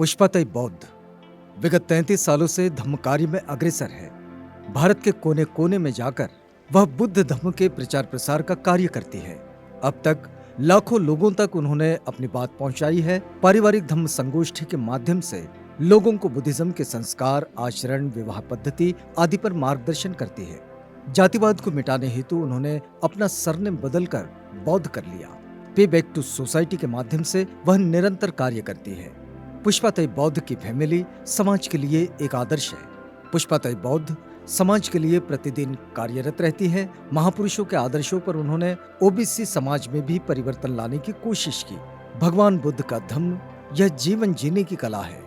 पुष्पातई बौद्ध विगत 33 सालों से धम्म कार्य में अग्रसर है। भारत के कोने कोने में जाकर वह बुद्ध धम्म के प्रचार प्रसार का कार्य करती है। अब तक लाखों लोगों तक उन्होंने अपनी बात पहुंचाई है। पारिवारिक धम्म संगोष्ठी के माध्यम से लोगों को बुद्धिज्म के संस्कार, आचरण, विवाह पद्धति आदि पर मार्गदर्शन करती है। जातिवाद को मिटाने हेतु उन्होंने अपना सरनेम बदलकर बौद्ध कर लिया। पे बैक टू सोसाइटी के माध्यम से वह निरंतर कार्य करती है। पुष्पातई बौद्ध की फैमिली समाज के लिए एक आदर्श है। पुष्पातई बौद्ध समाज के लिए प्रतिदिन कार्यरत रहती है। महापुरुषों के आदर्शों पर उन्होंने ओबीसी समाज में भी परिवर्तन लाने की कोशिश की। भगवान बुद्ध का धम्म यह जीवन जीने की कला है।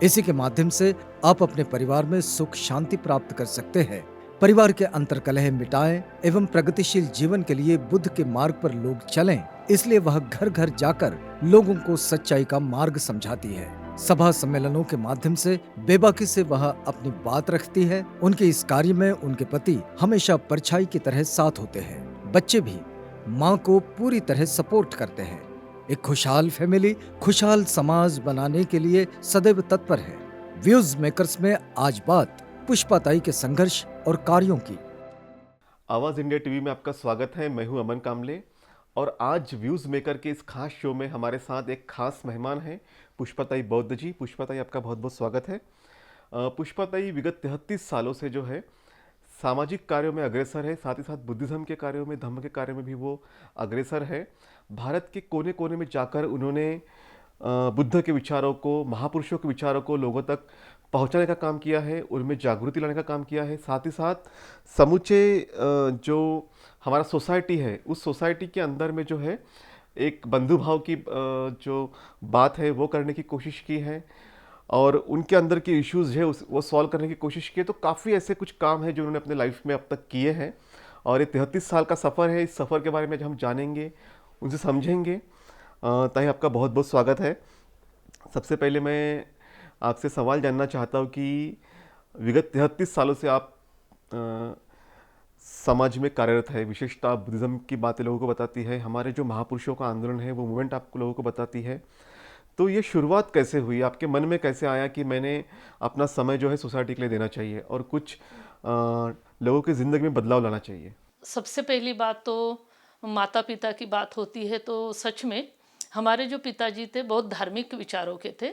इसी के माध्यम से आप अपने परिवार में सुख शांति प्राप्त कर सकते हैं। परिवार के अंतर्कलह मिटाएं एवं प्रगतिशील जीवन के लिए बुद्ध के मार्ग पर लोग चलें, इसलिए वह घर घर जाकर लोगों को सच्चाई का मार्ग समझाती है। सभा सम्मेलनों के माध्यम से बेबाकी से वह अपनी बात रखती है। उनके इस कार्य में उनके पति हमेशा परछाई की तरह साथ होते हैं। बच्चे भी माँ को पूरी तरह सपोर्ट करते हैं। एक खुशहाल फैमिली, खुशहाल समाज बनाने के लिए सदैव तत्पर है। व्यूज मेकर्स में आज बात पुष्पातई के संघर्ष और कार्यों की। आवाज़ इंडिया टीवी में आपका स्वागत है। मैं हूं अमन कामले और आज व्यूज़ मेकर के इस खास शो में हमारे साथ एक खास मेहमान हैं पुष्पातई बौद्ध जी। पुष्पातई, आपका बहुत बहुत स्वागत है। पुष्पातई विगत 33 सालों से जो है सामाजिक कार्यों में अग्रसर है, साथ ही साथ बुद्धिज्म के कार्यों में, धम्म के कार्य में भी वो अग्रसर है। भारत के कोने कोने में जाकर उन्होंने बुद्ध के विचारों को, महापुरुषों के विचारों को लोगों तक पहुंचाने का काम किया है, उनमें जागृति लाने का काम किया है। साथ ही साथ समूचे जो हमारा सोसाइटी है, उस सोसाइटी के अंदर में जो है एक बंधुभाव की जो बात है वो करने की कोशिश की है और उनके अंदर के इश्यूज है वो सॉल्व करने की कोशिश की है। तो काफ़ी ऐसे कुछ काम है जो उन्होंने अपने लाइफ में अब तक किए हैं और ये 33 साल का सफ़र है। इस सफ़र के बारे में जब हम जानेंगे, उनसे समझेंगे। ताई, आपका बहुत बहुत स्वागत है। सबसे पहले मैं आपसे सवाल जानना चाहता हूँ कि विगत 33 सालों से आप समाज में कार्यरत है, विशेषतः बुद्धिज्म की बातें लोगों को बताती है, हमारे जो महापुरुषों का आंदोलन है वो मूवमेंट आपको लोगों को बताती है। तो ये शुरुआत कैसे हुई, आपके मन में कैसे आया कि मैंने अपना समय जो है सोसाइटी के लिए देना चाहिए और कुछ लोगों की ज़िंदगी में बदलाव लाना चाहिए? सबसे पहली बात तो माता पिता की बात होती है तो सच में हमारे जो पिताजी थे बहुत धार्मिक विचारों के थे,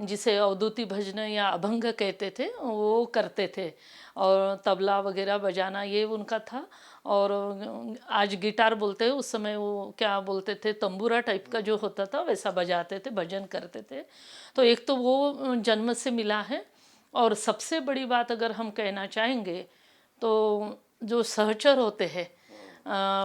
जिसे अवधूति भजन या अभंग कहते थे, वो करते थे और तबला वगैरह बजाना ये उनका था। और आज गिटार बोलते हैं, उस समय वो क्या बोलते थे, तंबूरा टाइप का जो होता था वैसा बजाते थे, भजन करते थे। तो एक तो वो जन्म से मिला है। और सबसे बड़ी बात अगर हम कहना चाहेंगे तो जो सहचर होते हैं,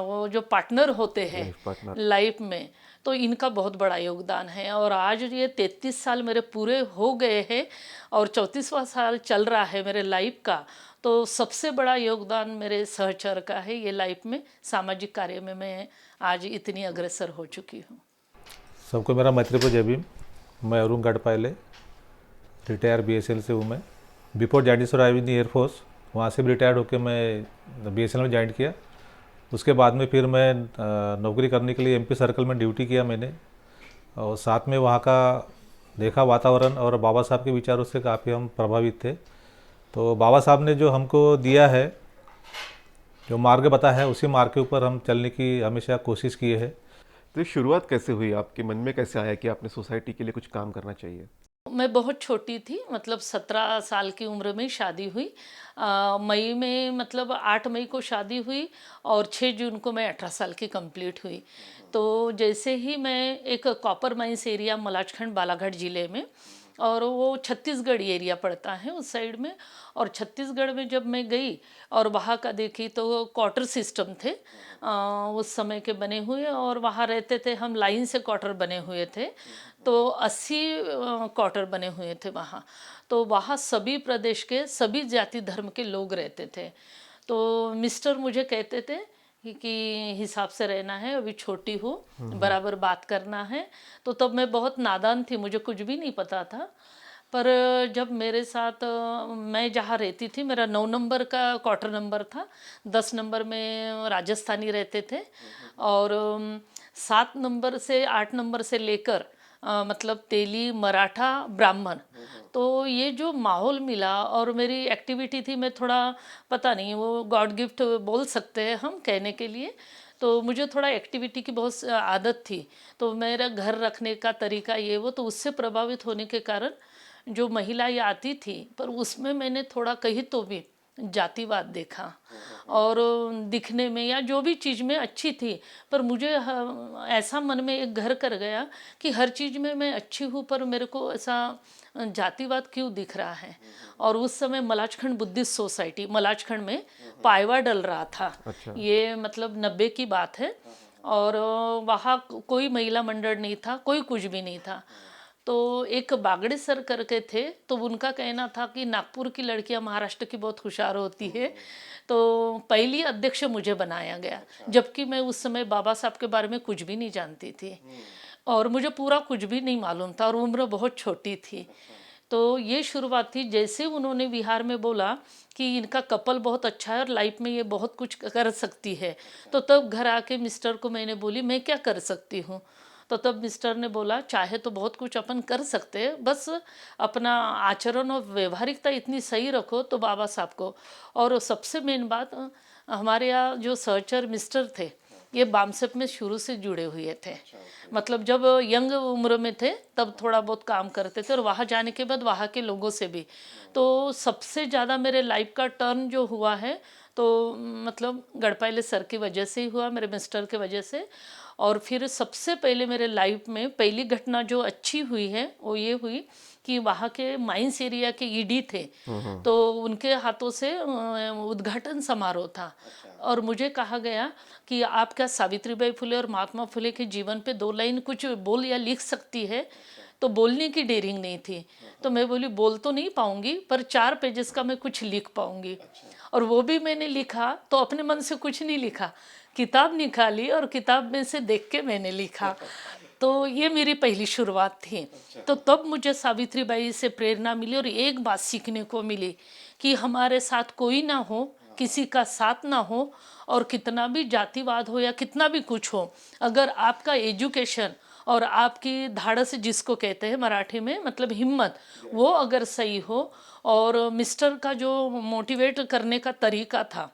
वो जो पार्टनर होते हैं लाइफ में, तो इनका बहुत बड़ा योगदान है। और आज ये 33 साल मेरे पूरे हो गए हैं और 34वां साल चल रहा है मेरे लाइफ का। तो सबसे बड़ा योगदान मेरे सहचर का है ये लाइफ में। सामाजिक कार्य में मैं आज इतनी अग्रसर हो चुकी हूँ। सबको मेरा मैत्रीपुर जय भीम। मैं अरुण गढ़पाले, रिटायर BSL से हूँ मैं। Before joining sir I in air force, वहाँ से भी रिटायर्ड होकर मैं BSL में ज्वाइन किया। उसके बाद में फिर मैं नौकरी करने के लिए MP सर्कल में ड्यूटी किया मैंने, और साथ में वहाँ का देखा वातावरण और बाबा साहब के विचारों से काफ़ी हम प्रभावित थे। तो बाबा साहब ने जो हमको दिया है, जो मार्ग बताया है, उसी मार्ग के ऊपर हम चलने की हमेशा कोशिश किए है। तो ये शुरुआत कैसे हुई, आपके मन में कैसे आया कि आपने सोसाइटी के लिए कुछ काम करना चाहिए? मैं बहुत छोटी थी, मतलब 17 साल की उम्र में शादी हुई। मई में, मतलब 8 मई को शादी हुई और 6 जून को मैं 18 साल की कंप्लीट हुई। तो जैसे ही मैं एक copper mines area, Malajkhand Balaghat ज़िले में, और वो छत्तीसगढ़ एरिया पड़ता है उस साइड में। और छत्तीसगढ़ में जब मैं गई और वहाँ का देखी तो क्वार्टर सिस्टम थे उस समय के बने हुए, और वहाँ रहते थे हम, लाइन से क्वार्टर बने हुए थे। तो 80 क्वार्टर बने हुए थे वहाँ। तो वहाँ सभी प्रदेश के, सभी जाति धर्म के लोग रहते थे। तो मिस्टर मुझे कहते थे कि हिसाब से रहना है, अभी छोटी हूँ, बराबर बात करना है। तो तब मैं बहुत नादान थी, मुझे कुछ भी नहीं पता था। पर जब मेरे साथ, मैं जहाँ रहती थी, मेरा 9 नंबर का क्वार्टर नंबर था, 10 नंबर में राजस्थानी रहते थे, और 7 नंबर से 8 नंबर से लेकर मतलब तेली, मराठा, ब्राह्मण। तो ये जो माहौल मिला और मेरी एक्टिविटी थी, मैं थोड़ा पता नहीं वो गॉड गिफ्ट बोल सकते हैं हम कहने के लिए। तो मुझे थोड़ा एक्टिविटी की बहुत आदत थी, तो मेरा घर रखने का तरीका ये वो, तो उससे प्रभावित होने के कारण जो महिलाएं आती थी, पर उसमें मैंने थोड़ा कहीं तो भी जातिवाद देखा। और दिखने में या जो भी चीज़ में अच्छी थी, पर मुझे ऐसा मन में एक घर कर गया कि हर चीज़ में मैं अच्छी हूँ, पर मेरे को ऐसा जातिवाद क्यों दिख रहा है। और उस समय मलाजखंड बुद्धिस्ट सोसाइटी मलाजखंड में पायवा डल रहा था। ये मतलब 90 की बात है। और वहाँ कोई महिला मंडल नहीं था, कोई कुछ भी नहीं था। तो एक बागड़े सर करके थे, तो उनका कहना था कि नागपुर की लड़कियां महाराष्ट्र की बहुत होशियार होती है। तो पहली अध्यक्ष मुझे बनाया गया, जबकि मैं उस समय बाबा साहब के बारे में कुछ भी नहीं जानती थी और मुझे पूरा कुछ भी नहीं मालूम था और उम्र बहुत छोटी थी। तो ये शुरुआत थी। जैसे उन्होंने बिहार में बोला कि इनका कपल बहुत अच्छा है और लाइफ में ये बहुत कुछ कर सकती है, तो तब घर आके मिस्टर को मैंने बोली मैं क्या कर सकती हूँ। तो तब मिस्टर ने बोला चाहे तो बहुत कुछ अपन कर सकते हैं, बस अपना आचरण और व्यवहारिकता इतनी सही रखो तो बाबा साहब को। और सबसे मेन बात, हमारे यहाँ जो सर्चर मिस्टर थे ये बामसेप में शुरू से जुड़े हुए थे। मतलब जब यंग उम्र में थे तब थोड़ा बहुत काम करते थे और वहाँ जाने के बाद वहाँ के लोगों से भी। तो सबसे ज़्यादा मेरे लाइफ का टर्न जो हुआ है तो मतलब गढ़पाले सर की वजह से ही हुआ, मेरे मिस्टर की वजह से। और फिर सबसे पहले मेरे लाइफ में पहली घटना जो अच्छी हुई है वो ये हुई कि वहाँ के माइंस एरिया के ईडी थे, तो उनके हाथों से उद्घाटन समारोह था। और मुझे कहा गया कि आप क्या सावित्रीबाई फुले और महात्मा फुले के जीवन पे 2 लाइन कुछ बोल या लिख सकती है। तो बोलने की डेयरिंग नहीं थी, तो मैं बोली बोल तो नहीं पाऊंगी पर 4 पेजेस का मैं कुछ लिख पाऊंगी। और वो भी मैंने लिखा, तो अपने मन से कुछ नहीं लिखा, किताब निकाली और किताब में से देख के मैंने लिखा। तो ये मेरी पहली शुरुआत थी। तो तब मुझे सावित्रीबाई से प्रेरणा मिली और एक बात सीखने को मिली कि हमारे साथ कोई ना हो, किसी का साथ ना हो, और कितना भी जातिवाद हो या कितना भी कुछ हो, अगर आपका एजुकेशन और आपकी धाड़स जिसको कहते हैं मराठी में, मतलब हिम्मत, वो अगर सही हो, और मिस्टर का जो मोटिवेट करने का तरीका था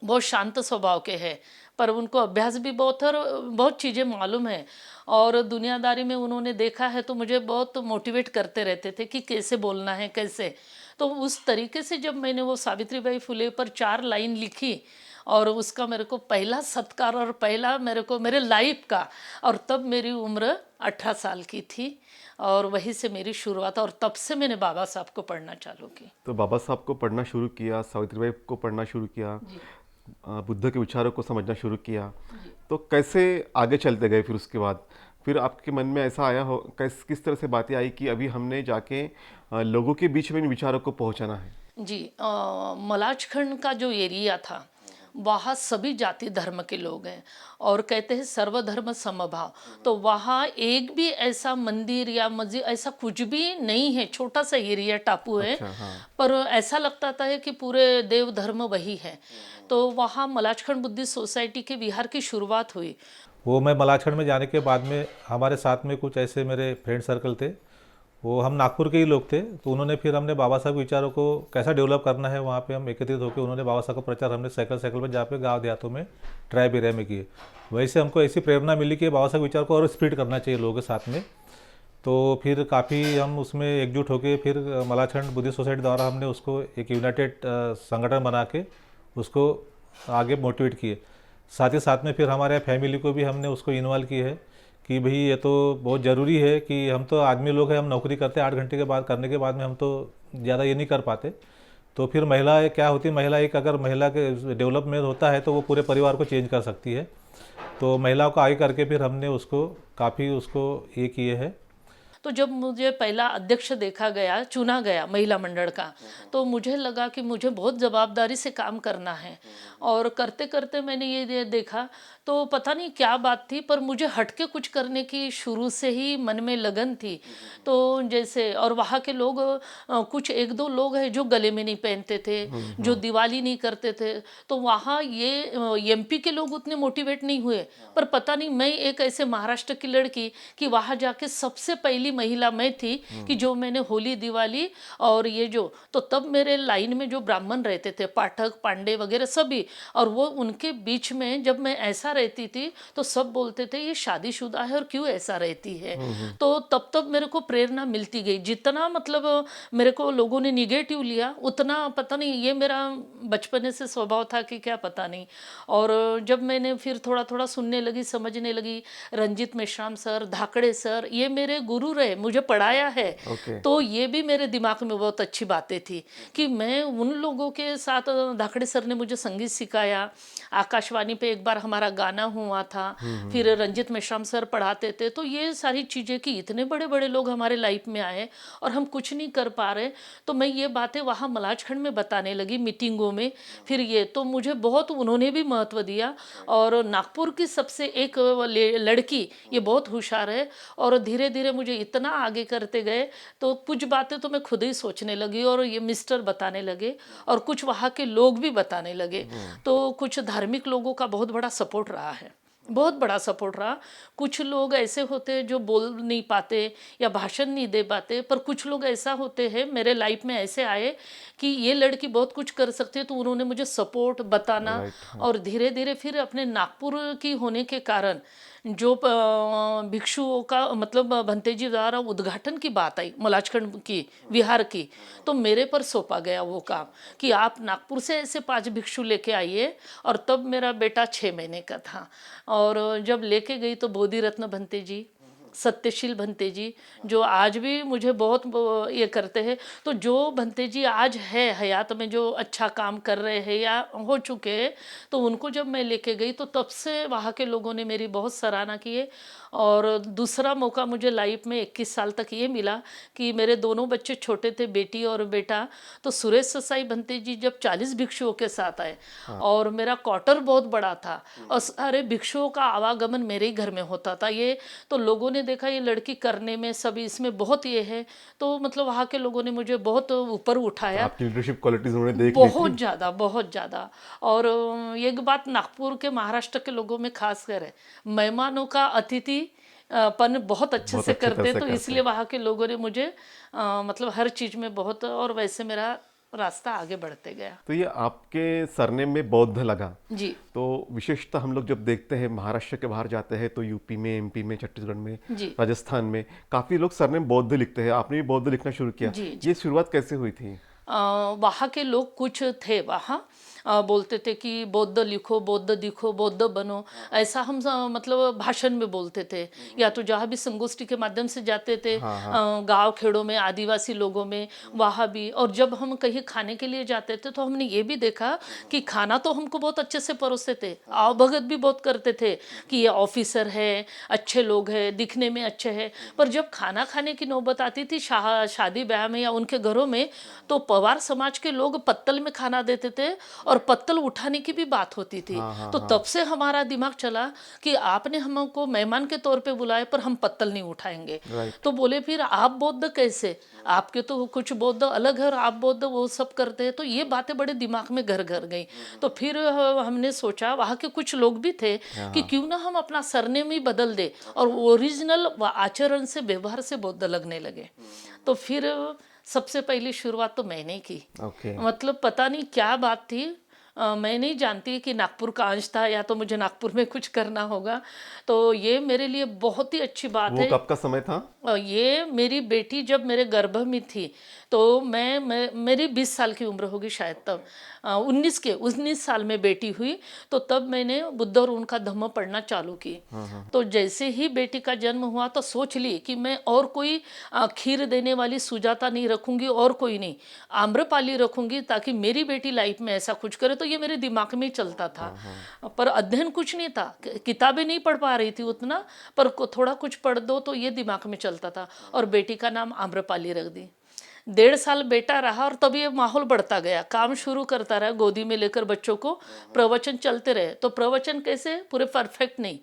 बहुत शांत स्वभाव के हैं, पर उनको अभ्यास भी बहुत है और बहुत चीज़ें मालूम है और दुनियादारी में उन्होंने देखा है, तो मुझे बहुत मोटिवेट करते रहते थे कि कैसे बोलना है कैसे। तो उस तरीके से जब मैंने वो सावित्रीबाई फुले पर 4 लाइन लिखी और उसका मेरे को पहला सत्कार और पहला मेरे को मेरे लाइफ का, और तब मेरी उम्र 18 साल की थी और वहीं से मेरी शुरुआत, और तब से मैंने बाबा साहब को पढ़ना चालू की। तो बाबा साहब को पढ़ना शुरू किया, सावित्रीबाई को पढ़ना शुरू किया, बुद्ध के विचारों को समझना शुरू किया, तो कैसे आगे चलते गए? फिर उसके बाद फिर आपके मन में ऐसा आया हो, किस तरह से बातें आई कि अभी हमने जाके लोगों के बीच में इन विचारों को पहुंचाना है? जी, मलाजखंड का जो एरिया था वहाँ सभी जाति धर्म के लोग हैं और कहते हैं सर्वधर्म समभाव। तो वहाँ एक भी ऐसा मंदिर या मस्जिद ऐसा कुछ भी नहीं है, छोटा सा एरिया टापू है। अच्छा, हाँ। पर ऐसा लगता था है कि पूरे देव धर्म वही है। तो वहाँ मलाजखंड बुद्धिस्ट सोसाइटी के विहार की शुरुआत हुई। वो मैं मलाजखंड में जाने के बाद में हमारे साथ में कुछ ऐसे मेरे फ्रेंड सर्कल थे, वो हम नागपुर के ही लोग थे। तो उन्होंने फिर हमने बाबा साहब के विचारों को कैसा डेवलप करना है वहाँ पे हम एकत्रित होकर उन्होंने बाबा साहब का प्रचार हमने साइकिल पर जहाँ पे गाँव देहातों में ट्राइब एरिया में किए। वैसे हमको ऐसी प्रेरणा मिली कि बाबा साहब के विचार को और स्प्रेड करना चाहिए लोगों के साथ में। तो फिर काफ़ी हम उसमें एकजुट होकर फिर मलाजखंड बुद्धिस्ट सोसाइटी द्वारा हमने उसको एक यूनाइटेड संगठन बना के उसको आगे मोटिवेट किए। साथ ही साथ में फिर हमारे फैमिली को भी हमने उसको इन्वॉल्व किए है कि भाई ये तो बहुत ज़रूरी है कि हम तो आदमी लोग हैं, हम नौकरी करते हैं 8 घंटे के बाद करने के बाद में हम तो ज़्यादा ये नहीं कर पाते। तो फिर महिला क्या होती है, महिला एक अगर महिला के डेवलपमेंट होता है तो वो पूरे परिवार को चेंज कर सकती है। तो महिलाओं को आगे करके फिर हमने उसको काफ़ी उसको ये किए है। तो जब मुझे पहला अध्यक्ष देखा गया, चुना गया महिला मंडल का, तो मुझे लगा कि मुझे बहुत जवाबदारी से काम करना है। और करते करते मैंने ये देखा, तो पता नहीं क्या बात थी, पर मुझे हटके कुछ करने की शुरू से ही मन में लगन थी। तो जैसे, और वहाँ के लोग कुछ एक दो लोग हैं जो गले में नहीं पहनते थे, जो दिवाली नहीं करते थे, तो वहाँ ये एमपी के लोग उतने मोटिवेट नहीं हुए। पर पता नहीं, मैं एक ऐसे महाराष्ट्र की लड़की कि वहाँ जाके सबसे पहली महिला मैं थी कि जो मैंने होली, दिवाली और ये जो, तो तब मेरे लाइन में जो ब्राह्मण रहते थे, पाठक, पांडे वगैरह सभी, और वो उनके बीच में जब मैं ऐसा रहती थी तो सब बोलते थे ये शादीशुदा है और क्यों ऐसा रहती है। तो तब तब मेरे को प्रेरणा मिलती गई। जितना मतलब मेरे को लोगों ने निगेटिव लिया, उतना पता नहीं, ये मेरा बचपने से स्वभाव था कि क्या पता नहीं। और जब मैंने फिर थोड़ा थोड़ा सुनने लगी, समझने लगी, रंजित मेश्राम सर, धाकड़े सर, ये मेरे गुरु रहे, मुझे पढ़ाया है। तो ये भी मेरे दिमाग में बहुत अच्छी बातें थी कि मैं उन लोगों के साथ, धाकड़े सर ने मुझे संगीत सिखाया, आकाशवाणी पे एक बार हमारा गाना हुआ था, फिर रंजित मेश्राम सर पढ़ाते थे। तो ये सारी चीज़ें कि इतने बड़े बड़े लोग हमारे लाइफ में आए और हम कुछ नहीं कर पा रहे, तो मैं ये बातें वहाँ मलाजखंड में बताने लगी मीटिंगों में। फिर ये तो मुझे बहुत उन्होंने भी महत्व दिया। और नागपुर की सबसे एक लड़की, ये बहुत होशियार है, और धीरे धीरे मुझे इतना आगे करते गए, तो कुछ बातें तो मैं खुद ही सोचने लगी और ये मिस्टर बताने लगे, और कुछ वहाँ के लोग भी बताने लगे। तो कुछ धार्मिक लोगों का बहुत बड़ा सपोर्ट रहा है, बहुत बड़ा सपोर्ट रहा। कुछ लोग ऐसे होते हैं जो बोल नहीं पाते या भाषण नहीं दे पाते, पर कुछ लोग ऐसा होते हैं, मेरे लाइफ में ऐसे आए कि ये लड़की बहुत कुछ कर सकती है, तो उन्होंने मुझे सपोर्ट बताना। और धीरे धीरे फिर अपने नागपुर की होने के कारण जो भिक्षुओं का मतलब भंते जी द्वारा उद्घाटन की बात आई मलाजखंड की, विहार की, तो मेरे पर सौंपा गया वो काम कि आप नागपुर से ऐसे 5 भिक्षु लेके आइए। और तब मेरा बेटा 6 महीने का था, और जब लेके गई तो बोधि रत्न भंते जी, सत्यशील भंते जी, जो आज भी मुझे बहुत ये करते हैं, तो जो भंते जी आज है हयात में, जो अच्छा काम कर रहे हैं या हो चुके हैं, तो उनको जब मैं लेके गई तो तब से वहाँ के लोगों ने मेरी बहुत सराहना की है। और दूसरा मौका मुझे लाइफ में 21 साल तक ये मिला कि मेरे दोनों बच्चे छोटे थे, बेटी और बेटा, तो सुरेश ससाई भंते जी जब 40 भिक्षुओं के साथ आए, और मेरा क्वार्टर बहुत बड़ा था और सारे भिक्षुओं का आवागमन मेरे ही घर में होता था। ये तो लोगों ने देखा ये लड़की करने में सब इसमें बहुत ये है, तो मतलब वहाँ के लोगों ने मुझे बहुत ऊपर उठाया। आपकी लीडरशिप क्वालिटीज उन्होंने देख ली थी। बहुत ज़्यादा, बहुत ज़्यादा। और एक बात नागपुर के, महाराष्ट्र के लोगों में खास कर है, मेहमानों का अतिथि पन बहुत अच्छे से करते, तो इसलिए वहाँ के लोगों ने मुझे मतलब हर चीज़ में बहुत, और वैसे मेरा रास्ता आगे बढ़ते गया। तो ये आपके सरनेम में बौद्ध लगा जी। तो विशेषतः हम लोग जब देखते हैं महाराष्ट्र के बाहर जाते हैं तो यूपी में, एमपी में, छत्तीसगढ़ में, जी। राजस्थान में काफी लोग सरनेम बौद्ध लिखते हैं। आपने भी बौद्ध लिखना शुरू किया। जी। ये शुरुआत कैसे हुई थी? वहाँ के लोग कुछ थे वहाँ, बोलते थे कि बौद्ध लिखो, बौद्ध दिखो, बौद्ध बनो, ऐसा हम मतलब भाषण में बोलते थे। या तो जहाँ भी संगोष्ठी के माध्यम से जाते थे, गांव खेड़ों में, आदिवासी लोगों में, वहाँ भी। और जब हम कहीं खाने के लिए जाते थे तो हमने ये भी देखा कि खाना तो हमको बहुत अच्छे से परोसते थे, आवभगत भी बहुत करते थे कि ये ऑफिसर है, अच्छे लोग हैं, दिखने में अच्छे हैं। पर जब खाना खाने की नौबत आती थी शादी ब्याह में या उनके घरों में, तो पवार समाज के लोग पत्तल में खाना देते थे और पत्तल उठाने की भी बात होती थी। तो तब से हमारा दिमाग चला कि आपने हमको मेहमान के तौर पे बुलाए पर हम पत्तल नहीं उठाएंगे। तो बोले फिर आप बौद्ध कैसे, आपके तो कुछ बौद्ध अलग है और आप बौद्ध वो सब करते हैं। तो ये बातें बड़े दिमाग में घर घर गई। तो फिर हमने सोचा, वहाँ के कुछ लोग भी थे कि क्यों ना हम अपना सरनेम ही बदल दे, और ओरिजिनल आचरण से, व्यवहार से बौद्ध लगने लगे। तो फिर सबसे पहली शुरुआत तो मैंने की। मतलब पता नहीं क्या बात थी, मैं नहीं जानती कि नागपुर का अंश था या तो मुझे नागपुर में कुछ करना होगा। तो ये मेरे लिए बहुत ही अच्छी बात है। वो कब का समय था? ये मेरी बेटी जब मेरे गर्भ में थी, तो मेरी 20 साल की उम्र होगी शायद तब, 19 साल में बेटी हुई, तो तब मैंने बुद्ध और उनका धम्म पढ़ना चालू की। तो जैसे ही बेटी का जन्म हुआ तो सोच ली कि मैं और कोई खीर देने वाली सुजाता नहीं रखूंगी, और कोई नहीं, आम्रपाली रखूंगी, ताकि मेरी बेटी लाइफ में ऐसा कुछ करे। तो ये मेरे दिमाग में ही चलता था, पर अध्ययन कुछ नहीं था, किताबें नहीं पढ़ पा रही थी उतना, पर थोड़ा कुछ पढ़ दो तो ये दिमाग में चलता था। और बेटी का नाम आम्रपाली रख दी। 1.5 साल बेटा रहा और तब ये माहौल बढ़ता गया, काम शुरू करता रहा, गोदी में लेकर बच्चों को प्रवचन चलते रहे। तो प्रवचन कैसे, पूरे परफेक्ट नहीं,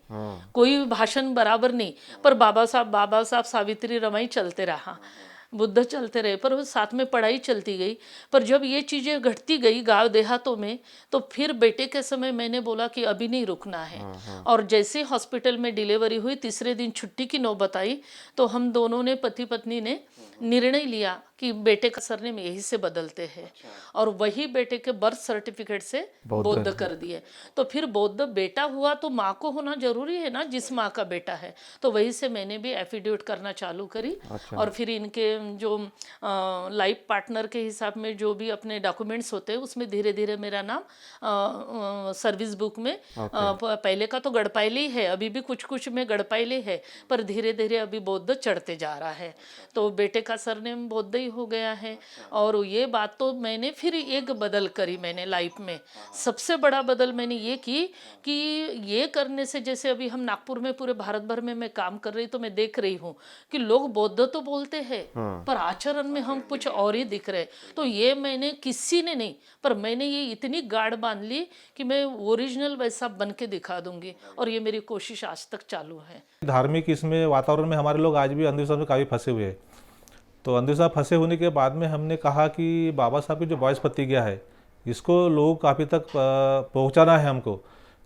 कोई भाषण बराबर नहीं, पर बाबा साहब सावित्री रमाई चलते रहा, बुद्ध चलते रहे, पर वो साथ में पढ़ाई चलती गई। पर जब ये चीज़ें घटती गई गांव देहातों में, तो फिर बेटे के समय मैंने बोला कि अभी नहीं रुकना है। और जैसे हॉस्पिटल में डिलीवरी हुई, तीसरे दिन छुट्टी की नौबत आई, तो हम दोनों ने, पति पत्नी ने निर्णय लिया कि बेटे का सरनेम यही से बदलते हैं, और वही बेटे के बर्थ सर्टिफिकेट से बौद्ध कर दिए। तो फिर बौद्ध बेटा हुआ तो माँ को होना जरूरी है ना, जिस माँ का बेटा है। तो वही से मैंने भी एफिडेविट करना चालू करी। और फिर इनके जो लाइफ पार्टनर के हिसाब में जो भी अपने डॉक्यूमेंट्स होते हैं, उसमें धीरे धीरे मेरा नाम सर्विस बुक में पहले का तो गढ़पायली है, अभी भी कुछ कुछ में गढ़पायली है, पर धीरे धीरे अभी बौद्ध चढ़ते जा रहा है। तो बेटे का सरनेम बौद्ध ही हो गया है। और ये बात तो मैंने फिर एक बदल करी मैंने लाइफ में, सबसे बड़ा बदल मैंने ये की कि ये करने से, जैसे अभी हम नागपुर में, पूरे भारत भर में मैं काम कर रही, तो मैं देख रही हूँ कि लोग बौद्ध तो बोलते हैं, पर आचरण में हम कुछ और ही दिख रहे। तो ये मैंने, किसी ने नहीं, पर मैंने ये इतनी गाढ़ बांध ली कि मैं ओरिजिनल वैसा बन के दिखा दूंगी, और ये मेरी कोशिश आज तक चालू है। धार्मिक इसमें वातावरण में हमारे लोग आज भी अंधविश्वास में काफ़ी फंसे हुए हैं। तो अंधविश्वास फंसे होने के बाद में हमने कहा कि बाबा साहब की जो बॉयस प्रतिज्ञा है, इसको लोग काफ़ी तक पहुंचाना है हमको।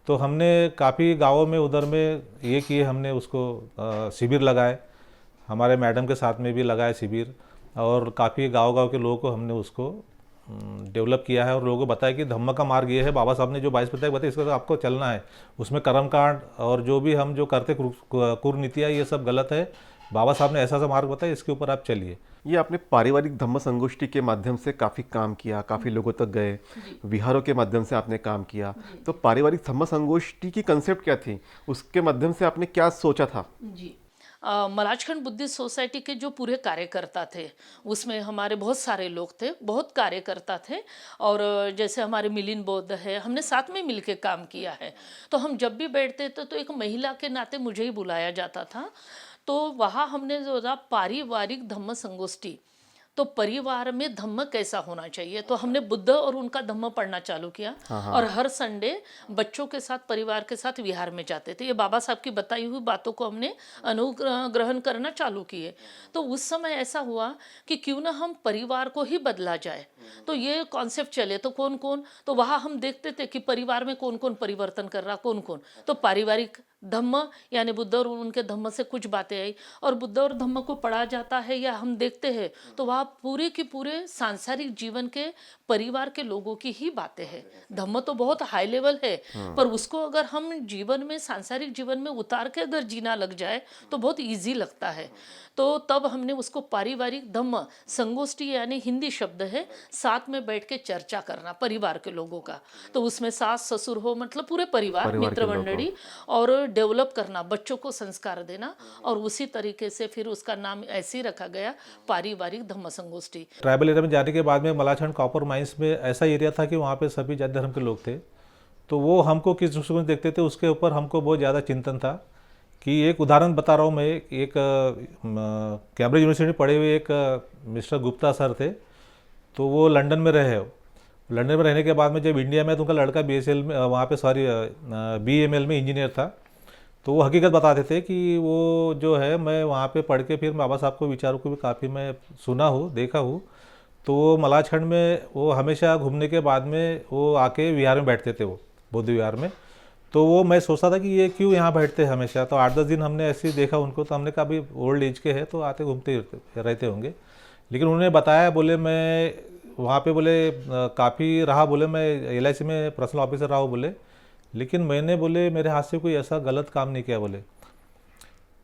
तो हमने काफ़ी गाँवों में उधर में ये किए, हमने उसको शिविर लगाए, हमारे मैडम के साथ में भी लगाए शिविर, और काफ़ी गांव के लोगों को हमने उसको डेवलप किया है, और लोगों को बताया कि धम्म का मार्ग ये है, बाबा साहब ने जो 22 प्रतिज्ञा बताई, इसको तो आपको चलना है। उसमें कर्मकांड और जो भी हम जो करते कुरीतियाँ, ये सब गलत है। बाबा साहब ने ऐसा मार्ग बताया, इसके ऊपर आप चलिए। ये आपने पारिवारिक धम्म संगोष्ठी के माध्यम से काफ़ी काम किया, काफ़ी लोगों तक गए, विहारों के माध्यम से आपने काम किया। तो पारिवारिक धम्म संगोष्ठी की कंसेप्ट क्या थी, उसके माध्यम से आपने क्या सोचा था? जी, मलाजखंड बुद्धिस्ट सोसाइटी के जो पूरे कार्यकर्ता थे, उसमें हमारे बहुत सारे लोग थे, बहुत कार्यकर्ता थे। और जैसे हमारे मिलिंद बौद्ध है, हमने साथ में मिलके काम किया है। तो हम जब भी बैठते थे तो एक महिला के नाते मुझे ही बुलाया जाता था। तो वहाँ हमने जो था पारिवारिक धम्म संगोष्ठी, तो परिवार में धम्म कैसा होना चाहिए, तो हमने बुद्ध और उनका धम्म पढ़ना चालू किया। और हर संडे बच्चों के साथ, परिवार के साथ विहार में जाते थे। ये बाबा साहब की बताई हुई बातों को हमने अनुग्रहण करना चालू किए। तो उस समय ऐसा हुआ कि क्यों ना हम परिवार को ही बदला जाए, तो ये कॉन्सेप्ट चले। तो कौन कौन, तो वहाँ हम देखते थे कि परिवार में कौन कौन परिवर्तन कर रहा, कौन कौन। तो पारिवारिक धम्म यानी बुद्ध और उनके धम्म से कुछ बातें आई, और बुद्ध और धम्म को पढ़ा जाता है या हम देखते हैं, तो वहाँ पूरे की पूरे सांसारिक जीवन के, परिवार के लोगों की ही बातें हैं। धम्म तो बहुत हाई लेवल है, पर उसको अगर हम जीवन में, सांसारिक जीवन में उतार के अगर जीना लग जाए तो बहुत इजी लगता है। तो तब हमने उसको पारिवारिक धम्म संगोष्ठी, यानी हिंदी शब्द है, साथ में बैठ के चर्चा करना परिवार के लोगों का। तो उसमें सास ससुर हो, मतलब पूरे परिवार मित्र मंडली, और डेवलप करना, बच्चों को संस्कार देना। और उसी तरीके से फिर उसका नाम ऐसे ही रखा गया, पारिवारिक धम्म संगोष्ठी। ट्राइबल एरिया में जाने के बाद में मलाजखंड कॉपर माइंस में ऐसा एरिया था कि वहाँ पे सभी जाति धर्म के लोग थे। तो वो हमको किस दृष्टिकोण से देखते थे, उसके ऊपर हमको बहुत ज़्यादा चिंतन था। कि एक उदाहरण बता रहा हूँ मैं, एक कैम्ब्रिज यूनिवर्सिटी में पढ़े हुए एक मिस्टर गुप्ता सर थे। तो वो लंदन में रहे। लंदन में रहने के बाद में जब इंडिया में, तो उनका लड़का BSL में, वहाँ पे BML में इंजीनियर था। तो वो हकीकत बताते थे कि वो जो है, मैं वहाँ पे पढ़ के फिर बाबा साहब को विचारों को भी काफ़ी मैं सुना हूँ, देखा हूँ। तो वो मलाजखंड में वो हमेशा घूमने के बाद में वो आके विहार में बैठते थे, वो बौद्ध विहार में। तो वो मैं सोचता था कि ये क्यों यहाँ बैठते हैं हमेशा। तो 8-10 दिन हमने ऐसे ही देखा उनको। तो हमने कहा भी ओल्ड एज के हैं तो आते घूमते रहते होंगे। लेकिन उन्होंने बताया, बोले मैं वहाँ पे बोले काफ़ी रहा, बोले मैं LIC में पर्सनल ऑफिसर रहा हूँ बोले, लेकिन मैंने बोले मेरे हाथ से कोई ऐसा गलत काम नहीं किया बोले।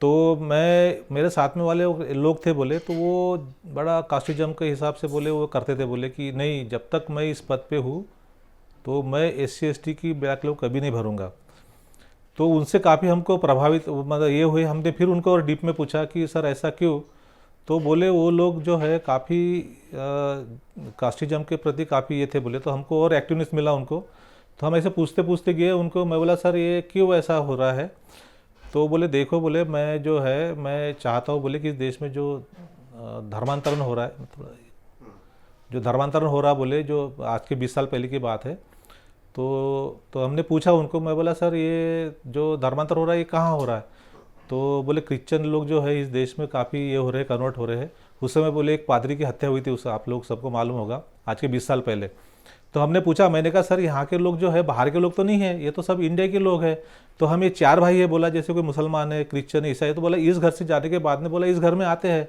तो मेरे साथ में वाले लोग थे बोले, तो वो बड़ा कास्टिज्म के हिसाब से बोले वो करते थे, बोले कि नहीं, जब तक मैं इस पद पे हूँ तो मैं SC/ST की बैक लोग कभी नहीं भरूंगा। तो उनसे काफ़ी हमको प्रभावित मतलब ये हुए। हमने फिर उनको और डीप में पूछा कि सर ऐसा क्यों। तो बोले वो लोग जो है काफ़ी कास्टिज्म के प्रति काफ़ी ये थे बोले। तो हमको और एक्टिवनेस मिला उनको। तो हम ऐसे पूछते पूछते गए उनको। मैं बोला सर ये क्यों ऐसा हो रहा है? तो बोले देखो, बोले मैं जो है मैं चाहता हूँ, बोले कि इस देश में जो धर्मांतरण हो रहा है, मतलब जो धर्मांतरण हो रहा, बोले जो आज के 20 साल पहले की बात है। तो हमने पूछा उनको, मैं बोला सर ये जो धर्मांतर हो रहा है ये कहाँ हो रहा है? तो बोले क्रिश्चियन लोग जो है इस देश में काफ़ी ये हो रहे हैं, कन्वर्ट हो रहे हैं। उस समय बोले एक पादरी की हत्या हुई थी, उस आप लोग सबको मालूम होगा, आज के 20 साल पहले। तो हमने पूछा, मैंने कहा सर यहाँ के लोग जो है बाहर के लोग तो नहीं है, ये तो सब इंडिया के लोग हैं। तो हम ये 4 भाई है, बोला जैसे कोई मुसलमान है, क्रिश्चियन है, ईसाई है। तो बोला इस घर से जाने के बाद में बोला इस घर में आते हैं।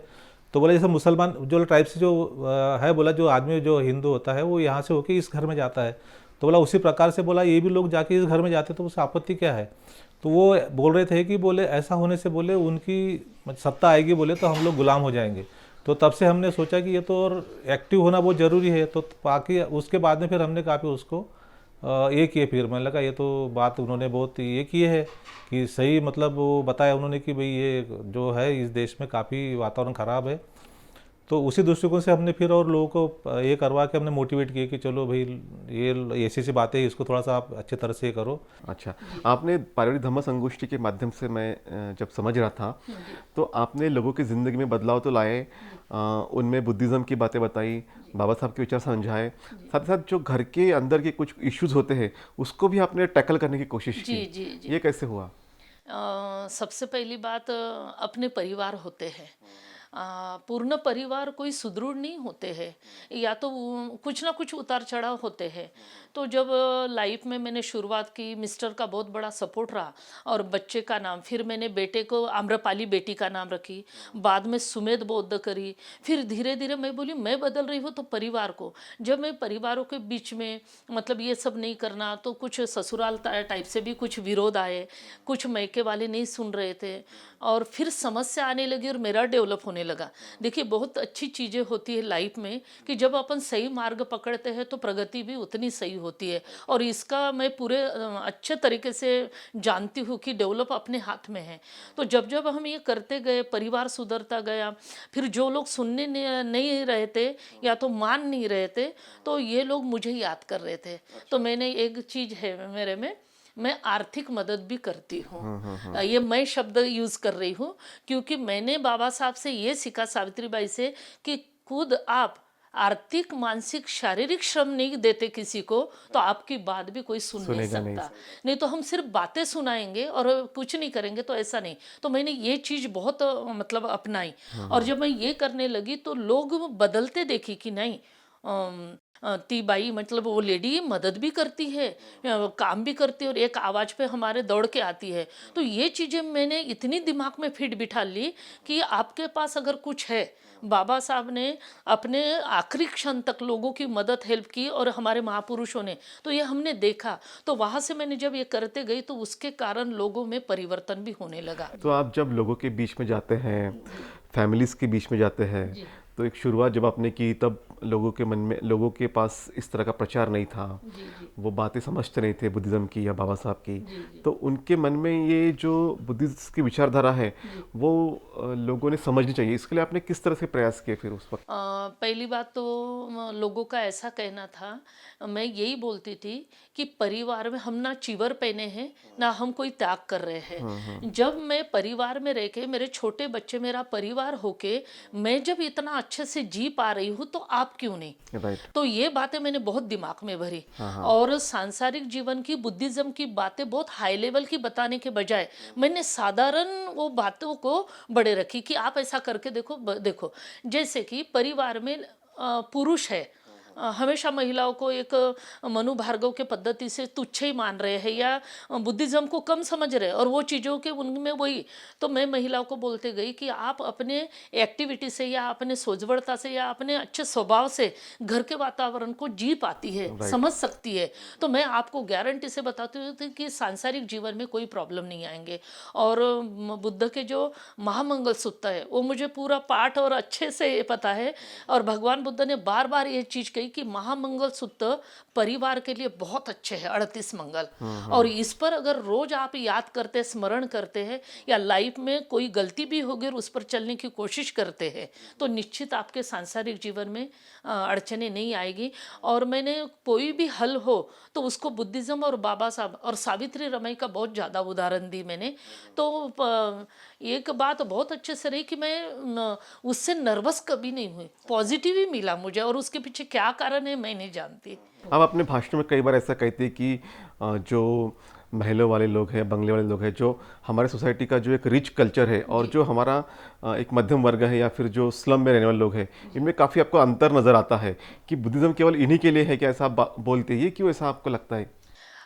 तो बोला जैसे मुसलमान जो ट्राइब से जो है, बोला जो आदमी जो हिंदू होता है वो यहाँ से होके इस घर में जाता है। तो बोला उसी प्रकार से बोला ये भी लोग जाके इस घर में जाते, तो उससे आपत्ति क्या है? तो वो बोल रहे थे कि बोले ऐसा होने से बोले उनकी सत्ता आएगी, बोले तो हम लोग गुलाम हो जाएंगे। तो तब से हमने सोचा कि ये तो और एक्टिव होना बहुत ज़रूरी है। तो बाकी उसके बाद में फिर हमने काफ़ी उसको ये किए। फिर मैंने लगा ये तो बात उन्होंने बहुत ये की है कि सही, मतलब वो बताया उन्होंने कि भाई ये जो है इस देश में काफ़ी वातावरण ख़राब है। तो उसी दृष्टिकोण से हमने फिर और लोगों को ये करवा के हमने मोटिवेट किया कि चलो भाई ये ऐसी बातें हैं, इसको थोड़ा सा आप अच्छे तरह से करो। अच्छा, आपने पारिवारिक धम्म संगोष्ठी के माध्यम से मैं जब समझ रहा था तो आपने लोगों की ज़िंदगी में बदलाव तो लाए, उनमें बुद्धिज़्म की बातें बताई, बाबा साहब के विचार समझाए, साथ ही साथ जो घर के अंदर के कुछ इश्यूज होते हैं उसको भी आपने टैकल करने की कोशिश जी की। जी जी। ये कैसे हुआ? सबसे पहली बात अपने परिवार होते हैं। पूर्ण परिवार कोई सुदृढ़ नहीं होते हैं, या तो कुछ ना कुछ उतार चढ़ाव होते हैं। तो जब लाइफ में मैंने शुरुआत की, मिस्टर का बहुत बड़ा सपोर्ट रहा, और बच्चे का नाम फिर मैंने बेटे को आम्रपाली बेटी का नाम रखी, बाद में सुमेध बौद्ध करी। फिर धीरे धीरे मैं बोली मैं बदल रही हूँ तो परिवार को, जब मैं परिवारों के बीच में मतलब ये सब नहीं करना, तो कुछ ससुराल टाइप से भी कुछ विरोध आए, कुछ मैके वाले नहीं सुन रहे थे, और फिर समस्या आने लगी और मेरा डेवलप होने लगा। देखिए बहुत अच्छी चीज़ें होती है लाइफ में कि जब अपन सही मार्ग पकड़ते हैं तो प्रगति भी उतनी सही होती है, और इसका मैं पूरे अच्छे तरीके से जानती हूँ कि डेवलप अपने हाथ में है। तो जब जब हम ये करते गए, परिवार सुधरता गया। फिर जो लोग सुनने नहीं रहे थे या तो मान नहीं रहे थे, तो ये लोग मुझे याद कर रहे थे। तो मैंने एक चीज़ है मेरे में, मैं आर्थिक मदद भी करती हूँ। ये मैं शब्द यूज़ कर रही हूँ क्योंकि मैंने बाबा साहब से ये सीखा, सावित्रीबाई से, कि खुद आप आर्थिक, मानसिक, शारीरिक श्रम नहीं देते किसी को तो आपकी बात भी कोई सुन नहीं सुनेगा नहीं। सकता। नहीं तो हम सिर्फ बातें सुनाएंगे और कुछ नहीं करेंगे, तो ऐसा नहीं। तो मैंने ये चीज़ बहुत मतलब अपनाई, और जब मैं ये करने लगी तो लोग बदलते देखी कि नहीं, ती बाई मतलब वो लेडी मदद भी करती है, काम भी करती है, और एक आवाज़ पे हमारे दौड़ के आती है। तो ये चीज़ें मैंने इतनी दिमाग में फिट बिठा ली कि आपके पास अगर कुछ है, बाबा साहब ने अपने आखिरी क्षण तक लोगों की मदद, हेल्प की, और हमारे महापुरुषों ने, तो ये हमने देखा। तो वहाँ से मैंने जब ये करते गई तो उसके कारण लोगों में परिवर्तन भी होने लगा। तो आप जब लोगों के बीच में जाते हैं, फैमिलीज़ के बीच में जाते हैं, तो एक शुरुआत जब आपने की तब लोगों के मन में, लोगों के पास इस तरह का प्रचार नहीं था, वो बातें समझते नहीं थे बुद्धिज़्म की या बाबा साहब की। तो उनके मन में ये जो बुद्धिज़्म की विचारधारा है वो लोगों ने समझनी चाहिए, इसके लिए आपने किस तरह से प्रयास किए फिर उस वक्त? पहली बात तो लोगों का ऐसा कहना था, मैं यही बोलती थी कि परिवार में हम ना चीवर पहने हैं ना हम कोई त्याग कर रहे हैं। जब मैं परिवार में रह के, मेरे छोटे बच्चे मेरा परिवार होके, मैं जब इतना अच्छे से जी पा रही हूँ तो आप क्यों नहीं? राइट। तो ये बातें मैंने बहुत दिमाग में भरी, और सांसारिक जीवन की, बुद्धिज्म की बातें बहुत हाई लेवल की बताने के बजाय मैंने साधारण वो बातों को बड़े रखी कि आप ऐसा करके देखो। देखो जैसे कि परिवार में पुरुष है, हमेशा महिलाओं को एक मनु भार्गव के पद्धति से तुच्छ ही मान रहे हैं या बुद्धिज्म को कम समझ रहे हैं, और वो चीज़ों के उनमें वही। तो मैं महिलाओं को बोलते गई कि आप अपने एक्टिविटी से या अपने सोजवड़ता से या अपने अच्छे स्वभाव से घर के वातावरण को जी पाती है, समझ सकती है। तो मैं आपको गारंटी से बताती हूँ कि सांसारिक जीवन में कोई प्रॉब्लम नहीं आएंगे। और बुद्ध के जो महामंगल सूत्र है वो मुझे पूरा पाठ और अच्छे से पता है, और भगवान बुद्ध ने बार बार ये चीज़ कही गई कि महामंगल सूत्र परिवार के लिए बहुत अच्छे हैं, 38 मंगल। और इस पर अगर रोज आप याद करते, स्मरण करते हैं, या लाइफ में कोई गलती भी होगी और उस पर चलने की कोशिश करते हैं, तो निश्चित आपके सांसारिक जीवन में अड़चने नहीं आएगी। और मैंने कोई भी हल हो तो उसको बुद्धिज्म और बाबा साहब और सावित्री रमई का बहुत ज़्यादा उदाहरण दी मैंने। तो एक बात बहुत अच्छे से रही कि मैं उससे नर्वस कभी नहीं हुई, पॉजिटिव ही मिला मुझे, और उसके पीछे क्या कारण है मैं नहीं जानती। आप अपने भाषण में कई बार ऐसा कहते हैं कि जो महलों वाले लोग हैं, बंगले वाले लोग हैं, जो हमारे सोसाइटी का जो एक रिच कल्चर है और जो हमारा एक मध्यम वर्ग है या फिर जो स्लम में रहने वाले लोग हैं, इनमें काफ़ी आपको अंतर नज़र आता है कि बुद्धिज़्म केवल इन्हीं के लिए है, क्या ऐसा आप बोलते हैं? ये क्यों ऐसा आपको लगता है?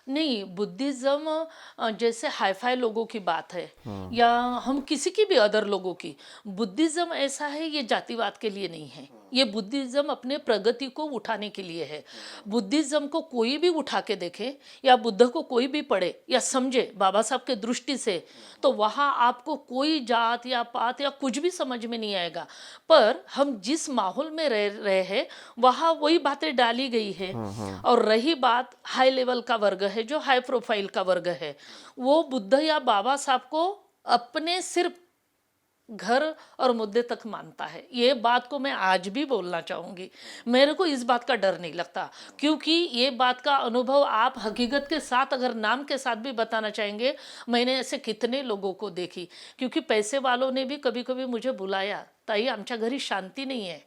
नहीं, बुद्धिज्म जैसे हाईफाई लोगों की बात है या हम किसी की भी अदर लोगों की, बुद्धिज्म ऐसा है, ये जातिवाद के लिए नहीं है। ये बुद्धिज्म अपने प्रगति को उठाने के लिए है। बुद्धिज्म को कोई भी उठा के देखे या बुद्ध को कोई भी पढ़े या समझे बाबा साहब के दृष्टि से, तो वहाँ आपको कोई जात या पात या कुछ भी समझ में नहीं आएगा। पर हम जिस माहौल में रह रहे हैं वहाँ वही बातें डाली गई है। और रही बात हाई लेवल का वर्ग है, जो हाई प्रोफाइल का वर्ग है, वो बुद्ध या बाबा साहब को अपने सिर्फ घर और मुद्दे तक मानता है। ये बात को मैं आज भी बोलना चाहूँगी, मेरे को इस बात का डर नहीं लगता, क्योंकि ये बात का अनुभव आप हकीकत के साथ अगर नाम के साथ भी बताना चाहेंगे, मैंने ऐसे कितने लोगों को देखी। क्योंकि पैसे वालों ने भी कभी कभी मुझे बुलाया, ताई आमच्या घरी शांती नहीं है,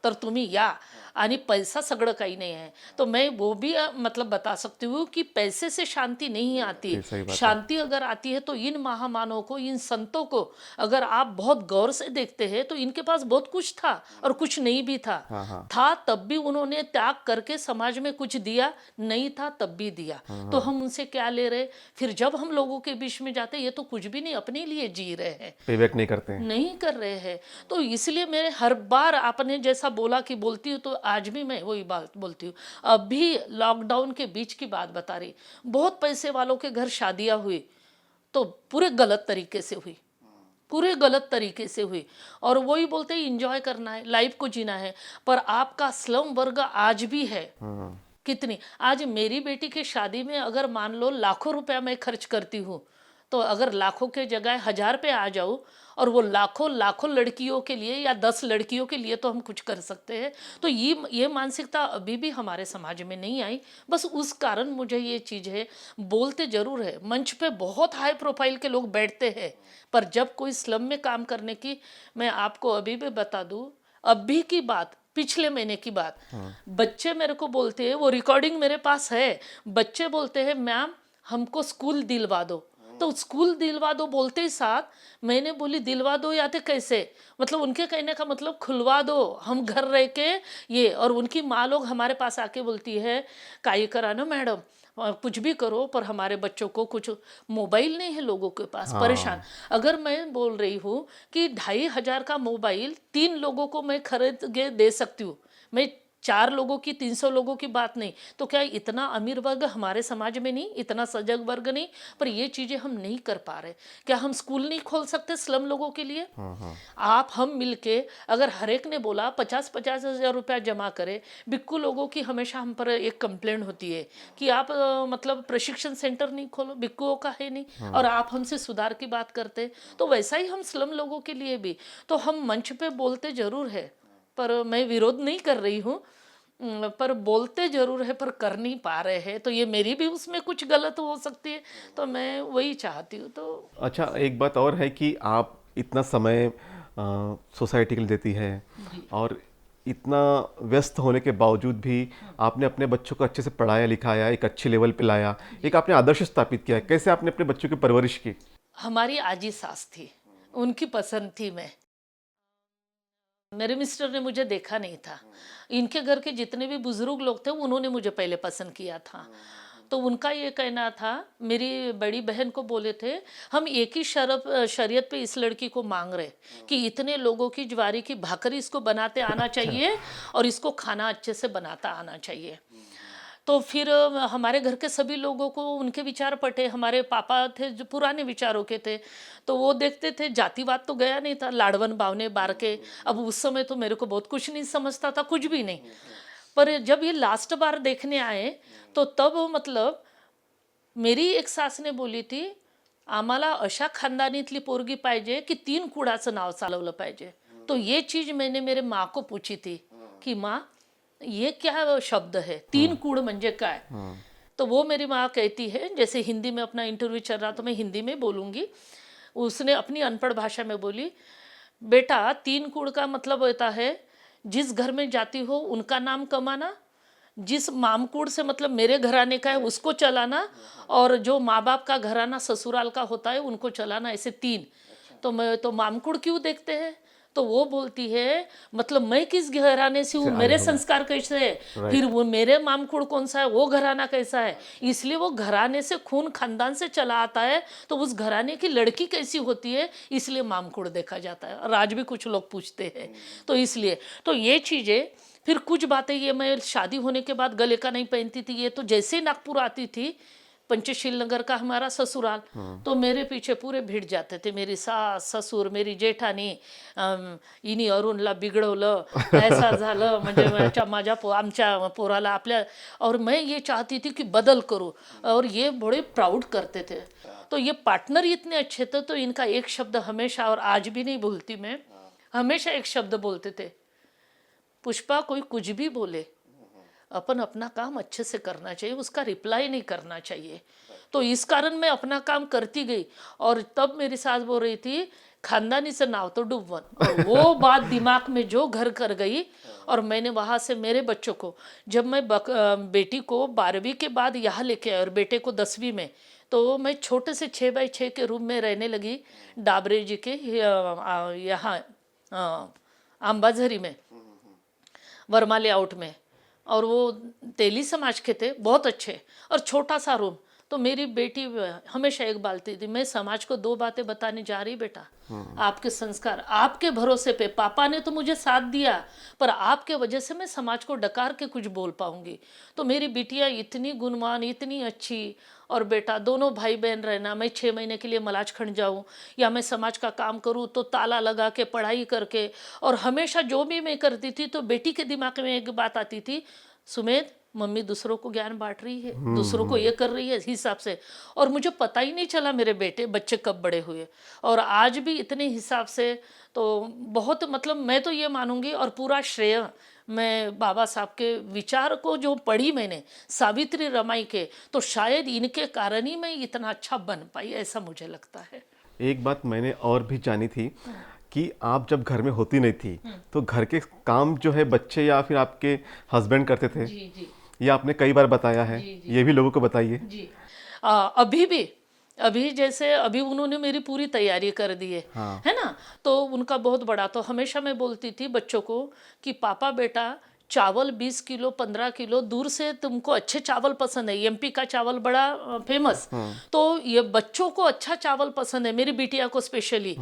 तर तुम्ही या, आणि पैसा सगळं काही नहीं है। तो मैं वो भी मतलब बता सकती हूँ कि पैसे से शांति नहीं आती। शांति अगर आती है तो इन महामानवों को, इन संतों को अगर आप बहुत गौर से देखते हैं तो इनके पास बहुत कुछ था और कुछ नहीं भी था। था तब भी उन्होंने त्याग करके समाज में कुछ दिया, नहीं था तब भी दिया। तो हम उनसे क्या ले रहे? फिर जब हम लोगों के बीच में जाते, ये तो कुछ भी नहीं, अपने लिए जी रहे हैं, पेबैक नहीं करते हैं, नहीं कर रहे हैं। तो इसलिए मेरे हर बार आपने जैसा बोला कि बोलती हूँ, तो आज भी मैं वही बात बोलती हूँ। अभी लॉकडाउन के बीच की बात बता रही, बहुत पैसे वालों के घर शादियाँ हुई तो पूरे गलत तरीके से हुई, पूरे गलत तरीके से हुई। और वही बोलते हैं इंजॉय करना है, लाइफ को जीना है। पर आपका स्लम वर्ग आज भी है। कितनी आज मेरी बेटी की शादी में अगर मान लो लाखों रुपया मैं खर्च करती हूँ, तो अगर लाखों के जगह 1000 पे आ जाऊँ और वो लाखों लाखों लड़कियों के लिए या 10 लड़कियों के लिए तो हम कुछ कर सकते हैं। तो ये मानसिकता अभी भी हमारे समाज में नहीं आई। बस उस कारण मुझे ये चीज़ है, बोलते ज़रूर है, मंच पे बहुत हाई प्रोफाइल के लोग बैठते हैं, पर जब कोई स्लम में काम करने की, मैं आपको अभी भी बता दूँ, अभी की बात, पिछले महीने की बात, बच्चे मेरे को बोलते हैं, वो रिकॉर्डिंग मेरे पास है, बच्चे बोलते हैं मैम हमको स्कूल दिलवा दो। तो स्कूल दिलवा दो बोलते ही साथ मैंने बोली दिलवा दो या तो कैसे, मतलब उनके कहने का मतलब खुलवा दो, हम घर रह के ये। और उनकी माँ लोग हमारे पास आके बोलती है काई करा ना मैडम, कुछ भी करो पर हमारे बच्चों को कुछ, मोबाइल नहीं है लोगों के पास, परेशान। अगर मैं बोल रही हूँ कि 2500 का मोबाइल 3 लोगों को मैं खरीद के दे सकती हूँ, मैं 4 लोगों की, 300 लोगों की बात नहीं, तो क्या इतना अमीर वर्ग हमारे समाज में नहीं, इतना सजग वर्ग नहीं? पर ये चीज़ें हम नहीं कर पा रहे। क्या हम स्कूल नहीं खोल सकते स्लम लोगों के लिए? आप हम मिलके अगर हर एक ने बोला 50-50 हज़ार रुपया जमा करें। बिक्कू लोगों की हमेशा हम पर एक कंप्लेंट होती है कि आप मतलब प्रशिक्षण सेंटर नहीं खोलो, बिक्कुओं का है नहीं, और आप हमसे सुधार की बात करते। तो वैसा ही हम स्लम लोगों के लिए भी, तो हम मंच पे बोलते ज़रूर है, पर मैं विरोध नहीं कर रही हूँ, पर बोलते जरूर है पर कर नहीं पा रहे हैं। तो ये मेरी भी उसमें कुछ गलत हो सकती है, तो मैं वही चाहती हूँ। तो अच्छा, एक बात और है कि आप इतना समय सोसाइटी के लिए देती है और इतना व्यस्त होने के बावजूद भी आपने अपने बच्चों को अच्छे से पढ़ाया लिखाया, एक अच्छे लेवल पे लाया, एक आपने आदर्श स्थापित किया है। कैसे आपने अपने बच्चों की परवरिश की? हमारी आजी सास थी, उनकी पसंद थी मैं, मेरे मिस्टर ने मुझे देखा नहीं था। इनके घर के जितने भी बुजुर्ग लोग थे उन्होंने मुझे पहले पसंद किया था। तो उनका ये कहना था, मेरी बड़ी बहन को बोले थे हम एक ही शरीयत पे इस लड़की को मांग रहे कि इतने लोगों की ज्वारी की भाकरी इसको बनाते आना चाहिए और इसको खाना अच्छे से बनाता आना चाहिए। तो फिर हमारे घर के सभी लोगों को उनके विचार पटे। हमारे पापा थे जो पुराने विचारों के थे, तो वो देखते थे, जातिवाद तो गया नहीं था, लाड़वन बावने बार के। अब उस समय तो मेरे को बहुत कुछ नहीं समझता था, कुछ भी नहीं। पर जब ये लास्ट बार देखने आए तो तब मतलब मेरी एक सास ने बोली थी, आम्हाला अशा खानदानीतली पोरगी पाहिजे की 3 कुळाचं नाव चालवलं पाहिजे. तो ये चीज मैंने मेरे माँ को पूछी थी कि माँ ये क्या शब्द है, 3 कुळ म्हणजे काय. तो वो मेरी माँ कहती है, जैसे हिंदी में अपना इंटरव्यू चल रहा तो मैं हिंदी में बोलूँगी, उसने अपनी अनपढ़ भाषा में बोली, बेटा 3 कुळ का मतलब होता है जिस घर में जाती हो उनका नाम कमाना, जिस मामकुड़ से मतलब मेरे घराने का है उसको चलाना, और जो माँ बाप का घराना ससुराल का होता है उनको चलाना, ऐसे 3. तो मैं तो मामकुड़ क्यों देखते हैं. तो वो बोलती है मतलब मैं किस घराने से हूँ, मेरे संस्कार कैसे है, फिर वो मेरे मामकुड़ कौन सा है, वो घराना कैसा है, इसलिए वो घराने से खून खानदान से चला आता है, तो उस घराने की लड़की कैसी होती है इसलिए मामकुड़ देखा जाता है. और आज भी कुछ लोग पूछते हैं. तो इसलिए तो ये चीज़ें, फिर कुछ बातें ये मैं शादी होने के बाद गले का नहीं पहनती थी, ये तो जैसे ही नागपुर आती थी, पंचशील नगर का हमारा ससुराल, तो मेरे पीछे पूरे भिड़ जाते थे, मेरी सास ससुर मेरी जेठानी, इनी अरुणला बिघडवलं, ऐसा झालं म्हणजे आमच्या पोराला आपल्या, और मैं ये चाहती थी कि बदल करूं, और ये बड़े प्राउड करते थे. तो ये पार्टनर इतने अच्छे थे, तो इनका एक शब्द हमेशा, और आज भी नहीं भूलती मैं, हमेशा एक शब्द बोलते थे, पुष्पा कोई कुछ भी बोले अपन अपना काम अच्छे से करना चाहिए, उसका रिप्लाई नहीं करना चाहिए. तो इस कारण मैं अपना काम करती गई. और तब मेरी सास बोल रही थी खानदानी से नाव तो डूबवन, और वो बात दिमाग में जो घर कर गई. और मैंने वहाँ से मेरे बच्चों को, जब मैं बेटी को 12वीं के बाद यहाँ लेके आया और बेटे को 10वीं में, तो मैं छोटे से 6x6 के रूम में रहने लगी डाबरे जी के यहाँ आंबाझरी में, वर्मा लेआउट में. और वो तेली समाज के थे, बहुत अच्छे, और छोटा सा रूम. तो मेरी बेटी हमेशा एक बालती थी, मैं समाज को 2 बातें बताने जा रही बेटा, आपके संस्कार, आपके भरोसे पे, पापा ने तो मुझे साथ दिया, पर आपके वजह से मैं समाज को डकार के कुछ बोल पाऊंगी. तो मेरी बिटिया इतनी गुणवान, इतनी अच्छी, और बेटा दोनों भाई बहन रहना, मैं 6 महीने के लिए मलाजखंड जाऊं या मैं समाज का काम करूं तो ताला लगा के पढ़ाई करके. और हमेशा जो भी मैं करती थी तो बेटी के दिमाग में एक बात आती थी, सुमेध मम्मी दूसरों को ज्ञान बांट रही है, दूसरों को ये कर रही है, इस हिसाब से. और मुझे पता ही नहीं चला मेरे बच्चे कब बड़े हुए, और आज भी इतने हिसाब से. तो बहुत मतलब मैं तो ये मानूंगी, और पूरा श्रेय मैं बाबा साहब के विचार को जो पढ़ी मैंने, सावित्री रमाई के, तो शायद इनके कारण ही मैं इतना अच्छा बन पाई, ऐसा मुझे लगता है. एक बात मैंने और भी जानी थी कि आप जब घर में होती नहीं थी तो घर के काम जो है बच्चे या फिर आपके हस्बैंड करते थे. जी जी ये आपने कई बार बताया है. ये भी लोगों को बताइए. जी. अभी जैसे अभी उन्होंने मेरी पूरी तैयारी कर दी है ना. तो उनका बहुत बड़ा, तो हमेशा मैं बोलती थी बच्चों को कि पापा बेटा चावल 20 किलो 15 किलो दूर से तुमको अच्छे चावल पसंद है, एमपी का चावल बड़ा फेमस, तो ये बच्चों को अच्छा चावल पसंद है, मेरी बिटिया को स्पेशली.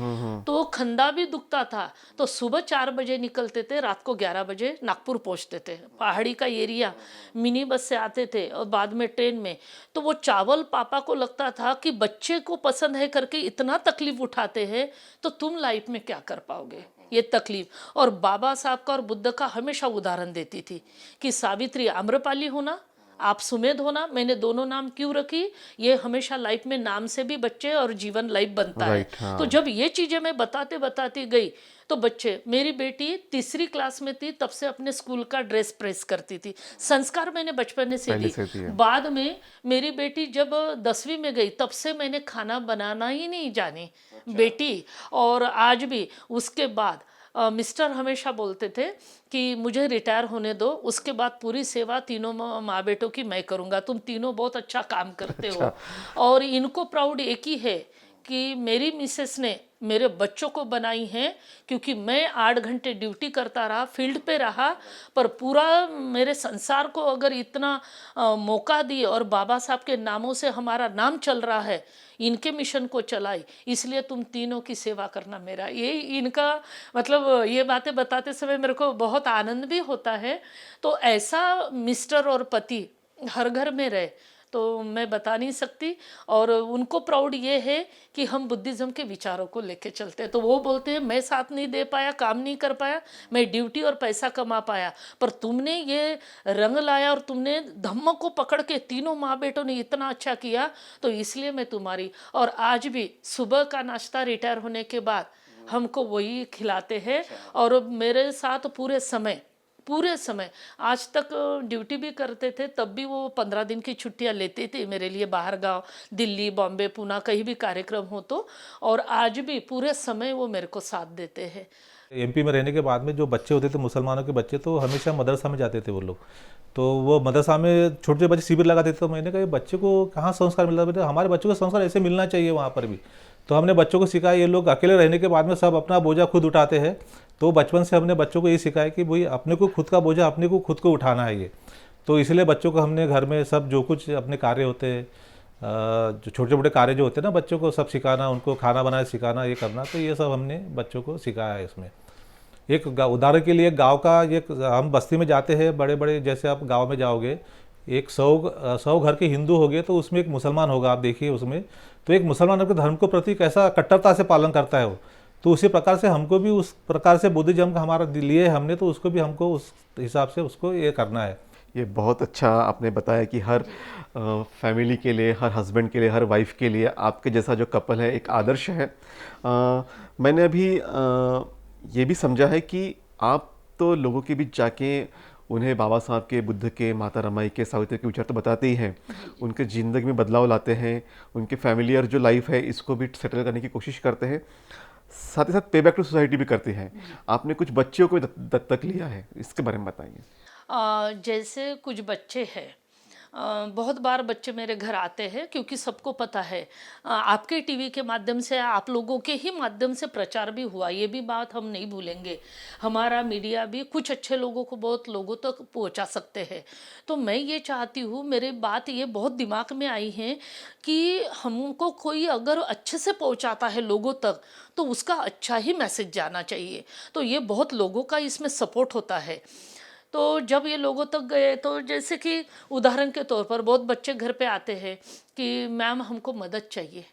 तो खंदा भी दुखता था, तो सुबह 4 बजे निकलते थे, रात को 11 बजे नागपुर पहुंचते थे. पहाड़ी का एरिया, मिनी बस से आते थे और बाद में ट्रेन में. तो वो चावल पापा को लगता था कि बच्चे को पसंद है करके इतना तकलीफ उठाते हैं, तो तुम लाइफ में क्या कर पाओगे, ये तकलीफ. और बाबा साहब का और बुद्ध का हमेशा उदाहरण देती थी कि सावित्री आम्रपाली होना, आप सुमेध होना. मैंने दोनों नाम क्यों रखी, ये हमेशा लाइफ में नाम से भी बच्चे और जीवन लाइफ बनता है. हाँ. तो जब ये चीजें मैं बताती गई, तो बच्चे, मेरी बेटी 3री क्लास में थी तब से अपने स्कूल का ड्रेस प्रेस करती थी. संस्कार मैंने बचपन से दी. बाद में मेरी बेटी जब 10वीं में गई तब से मैंने खाना बनाना ही नहीं जानी बेटी. और आज भी उसके बाद मिस्टर हमेशा बोलते थे कि मुझे रिटायर होने दो, उसके बाद पूरी सेवा तीनों माँ बेटों की मैं करूँगा, तुम तीनों बहुत अच्छा काम करते हो. और इनको प्राउड एक ही है कि मेरी मिसेस ने मेरे बच्चों को बनाई हैं, क्योंकि मैं 8 घंटे ड्यूटी करता रहा, फील्ड पे रहा, पर पूरा मेरे संसार को अगर इतना मौका दिए और बाबा साहब के नामों से हमारा नाम चल रहा है, इनके मिशन को चलाई, इसलिए तुम तीनों की सेवा करना मेरा, ये इनका मतलब. ये बातें बताते समय मेरे को बहुत आनंद भी होता है. तो ऐसा मिस्टर और पति हर घर में रहे तो मैं बता नहीं सकती। और उनको प्राउड ये है कि हम बुद्धिज़्म के विचारों को लेके चलते हैं। तो वो बोलते हैं मैं साथ नहीं दे पाया, काम नहीं कर पाया, मैं ड्यूटी और पैसा कमा पाया, पर तुमने ये रंग लाया और तुमने धम्म को पकड़ के तीनों माँ बेटों ने इतना अच्छा किया, तो इसलिए मैं तुम्हारी। और आज भी सुबह का नाश्ता रिटायर होने के बाद हमको वही खिलाते हैं। और मेरे साथ पूरे समय आज तक ड्यूटी भी करते थे, तब भी वो 15 दिन की छुट्टियां लेते थे मेरे लिए, बाहर गांव दिल्ली बॉम्बे पूना कहीं भी कार्यक्रम हो तो। और आज भी पूरे समय वो मेरे को साथ देते हैं। एमपी में रहने के बाद में जो बच्चे होते थे मुसलमानों के बच्चे, तो हमेशा मदरसा में जाते थे वो लोग। तो वो मदरसा में छोटे छोटे बच्चे शिविर लगाते थे। तो मैंने कहा ये बच्चे को कहाँ संस्कार मिल रहा है, बेटा हमारे बच्चों को संस्कार ऐसे मिलना चाहिए वहाँ पर भी। तो हमने बच्चों को सिखाया, ये लोग अकेले रहने के बाद में सब अपना बोझा खुद उठाते हैं। तो बचपन से हमने बच्चों को ये सिखाया कि भाई अपने को खुद का बोझा अपने को खुद को उठाना है ये। तो इसलिए बच्चों को हमने घर में सब जो कुछ अपने कार्य होते हैं, जो छोटे छोटे कार्य जो होते हैं ना, बच्चों को सब सिखाना, उनको खाना बनाना सिखाना, ये करना, तो ये सब हमने बच्चों को सिखाया है इसमें। एक उदाहरण के लिए गांव का, एक हम बस्ती में जाते हैं बड़े बड़े, जैसे आप गांव में जाओगे, एक 100 घर के हिंदू हो गए, तो उसमें एक मुसलमान होगा, आप देखिए उसमें। तो एक मुसलमान अपने धर्म को प्रति कैसा कट्टरता से पालन करता है वो। तो उसी प्रकार से हमको भी उस प्रकार से बुद्धिज्म का हमारा लिए हमने, तो उसको भी हमको उस हिसाब से उसको ये करना है। ये बहुत अच्छा आपने बताया कि हर फैमिली के लिए, हर हस्बैंड के लिए, हर वाइफ के लिए आपके जैसा जो कपल है एक आदर्श है। मैंने अभी ये भी समझा है कि आप तो लोगों के बीच जाके उन्हें बाबा साहब के, बुद्ध के, माता रमाई के, सावित्री के विचार तो बताते ही हैं, उनके ज़िंदगी में बदलाव लाते हैं, उनके फैमिलियर जो लाइफ है इसको भी सेटल करने की कोशिश करते हैं, साथ ही साथ पे बैक टू सोसाइटी भी करते हैं। आपने कुछ बच्चियों को भी दत्तक लिया है, इसके बारे में बताइए। जैसे कुछ बच्चे हैं, बहुत बार बच्चे मेरे घर आते हैं, क्योंकि सबको पता है आपके टीवी के माध्यम से, आप लोगों के ही माध्यम से प्रचार भी हुआ, ये भी बात हम नहीं भूलेंगे। हमारा मीडिया भी कुछ अच्छे लोगों को बहुत लोगों तक पहुंचा सकते हैं। तो मैं ये चाहती हूँ, मेरी बात ये बहुत दिमाग में आई है कि हमको कोई अगर अच्छे से पहुंचाता है लोगों तक, तो उसका अच्छा ही मैसेज जाना चाहिए। तो ये बहुत लोगों का इसमें सपोर्ट होता है। तो जब ये लोगों तक गए, तो जैसे कि उदाहरण के तौर पर बहुत बच्चे घर पे आते हैं कि मैम हमको मदद चाहिए।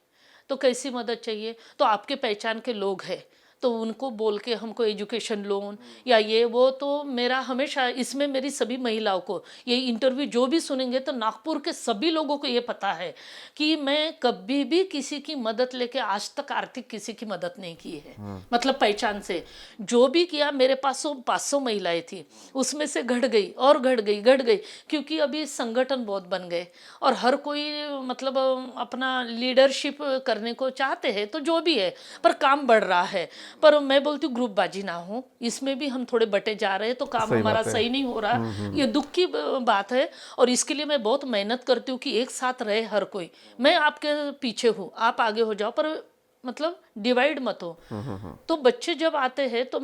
तो कैसी मदद चाहिए? तो आपके पहचान के लोग हैं, तो उनको बोल के हमको एजुकेशन लोन या ये वो। तो मेरा हमेशा इसमें मेरी सभी महिलाओं को ये इंटरव्यू जो भी सुनेंगे, तो नागपुर के सभी लोगों को ये पता है कि मैं कभी भी किसी की मदद लेके आज तक आर्थिक किसी की मदद नहीं की है। मतलब पहचान से जो भी किया, मेरे पास 500 महिलाएं थी, उसमें से घट गई, क्योंकि अभी संगठन बहुत बन गए और हर कोई मतलब अपना लीडरशिप करने को चाहते हैं, तो जो भी है, पर काम बढ़ रहा है। पर मैं बोलती हूँ ग्रुपबाजी ना हो, इसमें भी हम थोड़े बटे जा रहे हैं, तो काम हमारा सही नहीं हो रहा। ये दुख की बात है, और इसके लिए मैं बहुत मेहनत करती हूँ कि एक साथ रहे हर कोई। मैं आपके पीछे हूँ, आप आगे हो जाओ, पर मतलब डिवाइड मत हो। तो बच्चे जब आते हैं, तो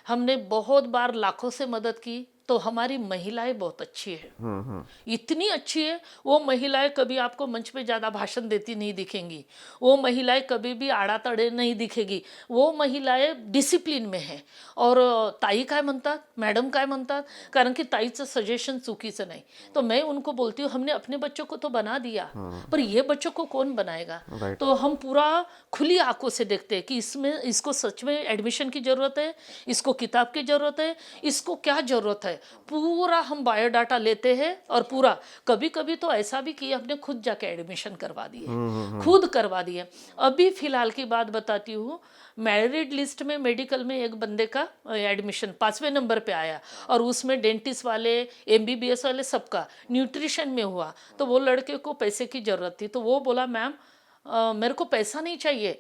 हमने बहुत बार लाखों से मदद की। तो हमारी महिलाएं बहुत अच्छी है, इतनी अच्छी है। वो महिलाएं कभी आपको मंच पे ज़्यादा भाषण देती नहीं दिखेंगी, वो महिलाएं कभी भी आड़ा तड़े नहीं दिखेगी, वो महिलाएं डिसिप्लिन में है। और ताई काय म्हणतात, मॅडम काय म्हणतात, कारण की ताईचं सजेशन चुकीचं नाही। तो मैं उनको बोलती हूँ, हमने अपने बच्चों को तो बना दिया, पर ये बच्चों को कौन बनाएगा? तो हम पूरा खुली आंखों से देखते हैं कि इसको सच में एडमिशन की ज़रूरत है, इसको किताब की ज़रूरत है, इसको क्या ज़रूरत है, पूरा हम बायोडाटा लेते हैं। और पूरा कभी कभी तो ऐसा भी किया, हमने खुद जाके एडमिशन करवा दिए। अभी फिलहाल की बात बताती हूँ, मैरिड लिस्ट में मेडिकल में एक बंदे का एडमिशन 5वें नंबर पे आया, और उसमें डेंटिस्ट वाले, MBBS वाले सबका न्यूट्रिशन में हुआ। तो वो लड़के को पैसे की ज़रूरत थी, तो वो बोला मैम मेरे को पैसा नहीं चाहिए,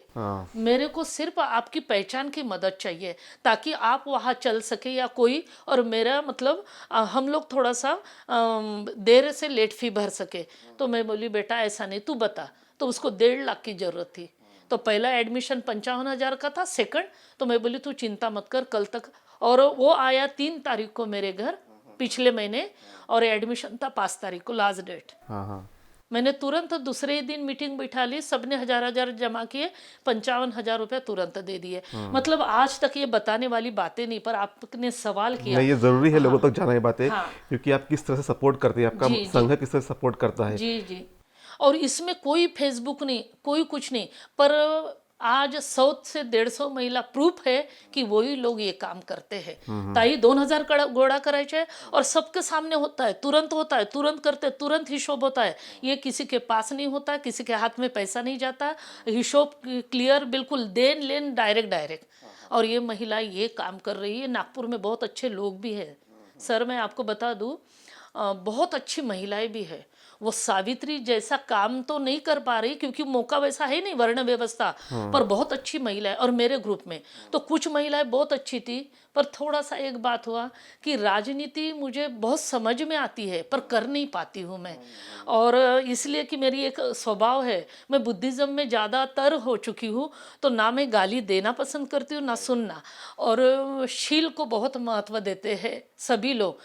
मेरे को सिर्फ आपकी पहचान की मदद चाहिए, ताकि आप वहाँ चल सके या कोई, और मेरा मतलब हम लोग थोड़ा सा देर से लेट फी भर सके। तो मैं बोली बेटा ऐसा नहीं, तू बता। तो उसको 1.5 लाख की ज़रूरत थी। तो पहला एडमिशन 55,000 का था, सेकंड। तो मैं बोली तू चिंता मत कर, कल तक। और वो आया 3 तारीख को मेरे घर पिछले महीने, और एडमिशन था 5 तारीख को, लास्ट डेट। मैंने तुरंत दूसरे ही दिन मीटिंग बिठा ली, सबने 1000 जमा किए, 55,000 रुपया तुरंत दे दिए। मतलब आज तक ये बताने वाली बातें नहीं, पर आपने सवाल किया। नहीं, ये जरूरी है लोगों हाँ, तक जाना ये बातें, हाँ, क्योंकि आप किस तरह से सपोर्ट करते हैं, आपका जी, जी, संघ किस तरह से सपोर्ट करता है। जी, जी। और इसमें कोई फेसबुक नहीं, कोई कुछ नहीं, पर आज 100 से 150 महिला प्रूफ है की वही लोग ये काम करते हैं। ताई 2000 गोळा करायचे और सबके सामने होता है, तुरंत करते, तुरंत हिशोब होता है। ये किसी के पास नहीं होता, किसी के हाथ में पैसा नहीं जाता, हिशोब क्लियर, बिल्कुल देन लेन डायरेक्ट। और ये महिला ये काम कर रही है। नागपुर में बहुत अच्छे लोग भी हैं सर, मैं आपको बता दूं, बहुत अच्छी महिलाएं भी है। वो सावित्री जैसा काम तो नहीं कर पा रही क्योंकि मौका वैसा है नहीं, वर्ण व्यवस्था, पर बहुत अच्छी महिला है। और मेरे ग्रुप में तो कुछ महिलाएं बहुत अच्छी थी, पर थोड़ा सा एक बात हुआ कि राजनीति मुझे बहुत समझ में आती है पर कर नहीं पाती हूँ मैं। और इसलिए कि मेरी एक स्वभाव है, मैं बुद्धिज़्म में ज़्यादातर हो चुकी हूँ, तो ना मैं गाली देना पसंद करती हूँ ना सुनना। और शील को बहुत महत्व देते हैं सभी लोग।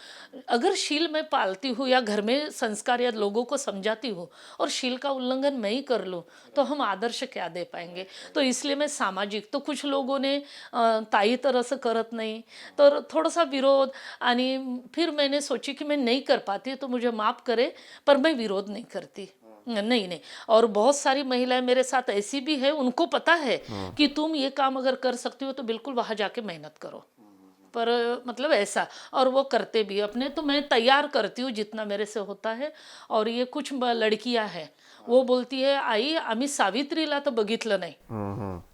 अगर शील मैं पालती हूँ या घर में संस्कार या लोगों को समझाती हूँ और शील का उल्लंघन मैं ही कर लूँ तो हम आदर्श क्या दे पाएंगे। तो इसलिए मैं सामाजिक, तो कुछ लोगों ने ताई तरह से करत नहीं, तो थोड़ा सा विरोध, आणि फिर मैंने सोची कि मैं नहीं कर पाती तो मुझे माफ़ करे, पर मैं विरोध नहीं करती। नहीं। और बहुत सारी महिलाएं मेरे साथ ऐसी भी है, उनको पता है कि तुम ये काम अगर कर सकती हो तो बिल्कुल वहाँ जाके मेहनत करो, पर मतलब ऐसा, और वो करते भी अपने। तो मैं तैयार करती हूँ जितना मेरे से होता है। और ये कुछ लड़कियां हैं, वो बोलती है आई आम्ही सावित्रीला तो बघितलं नाही।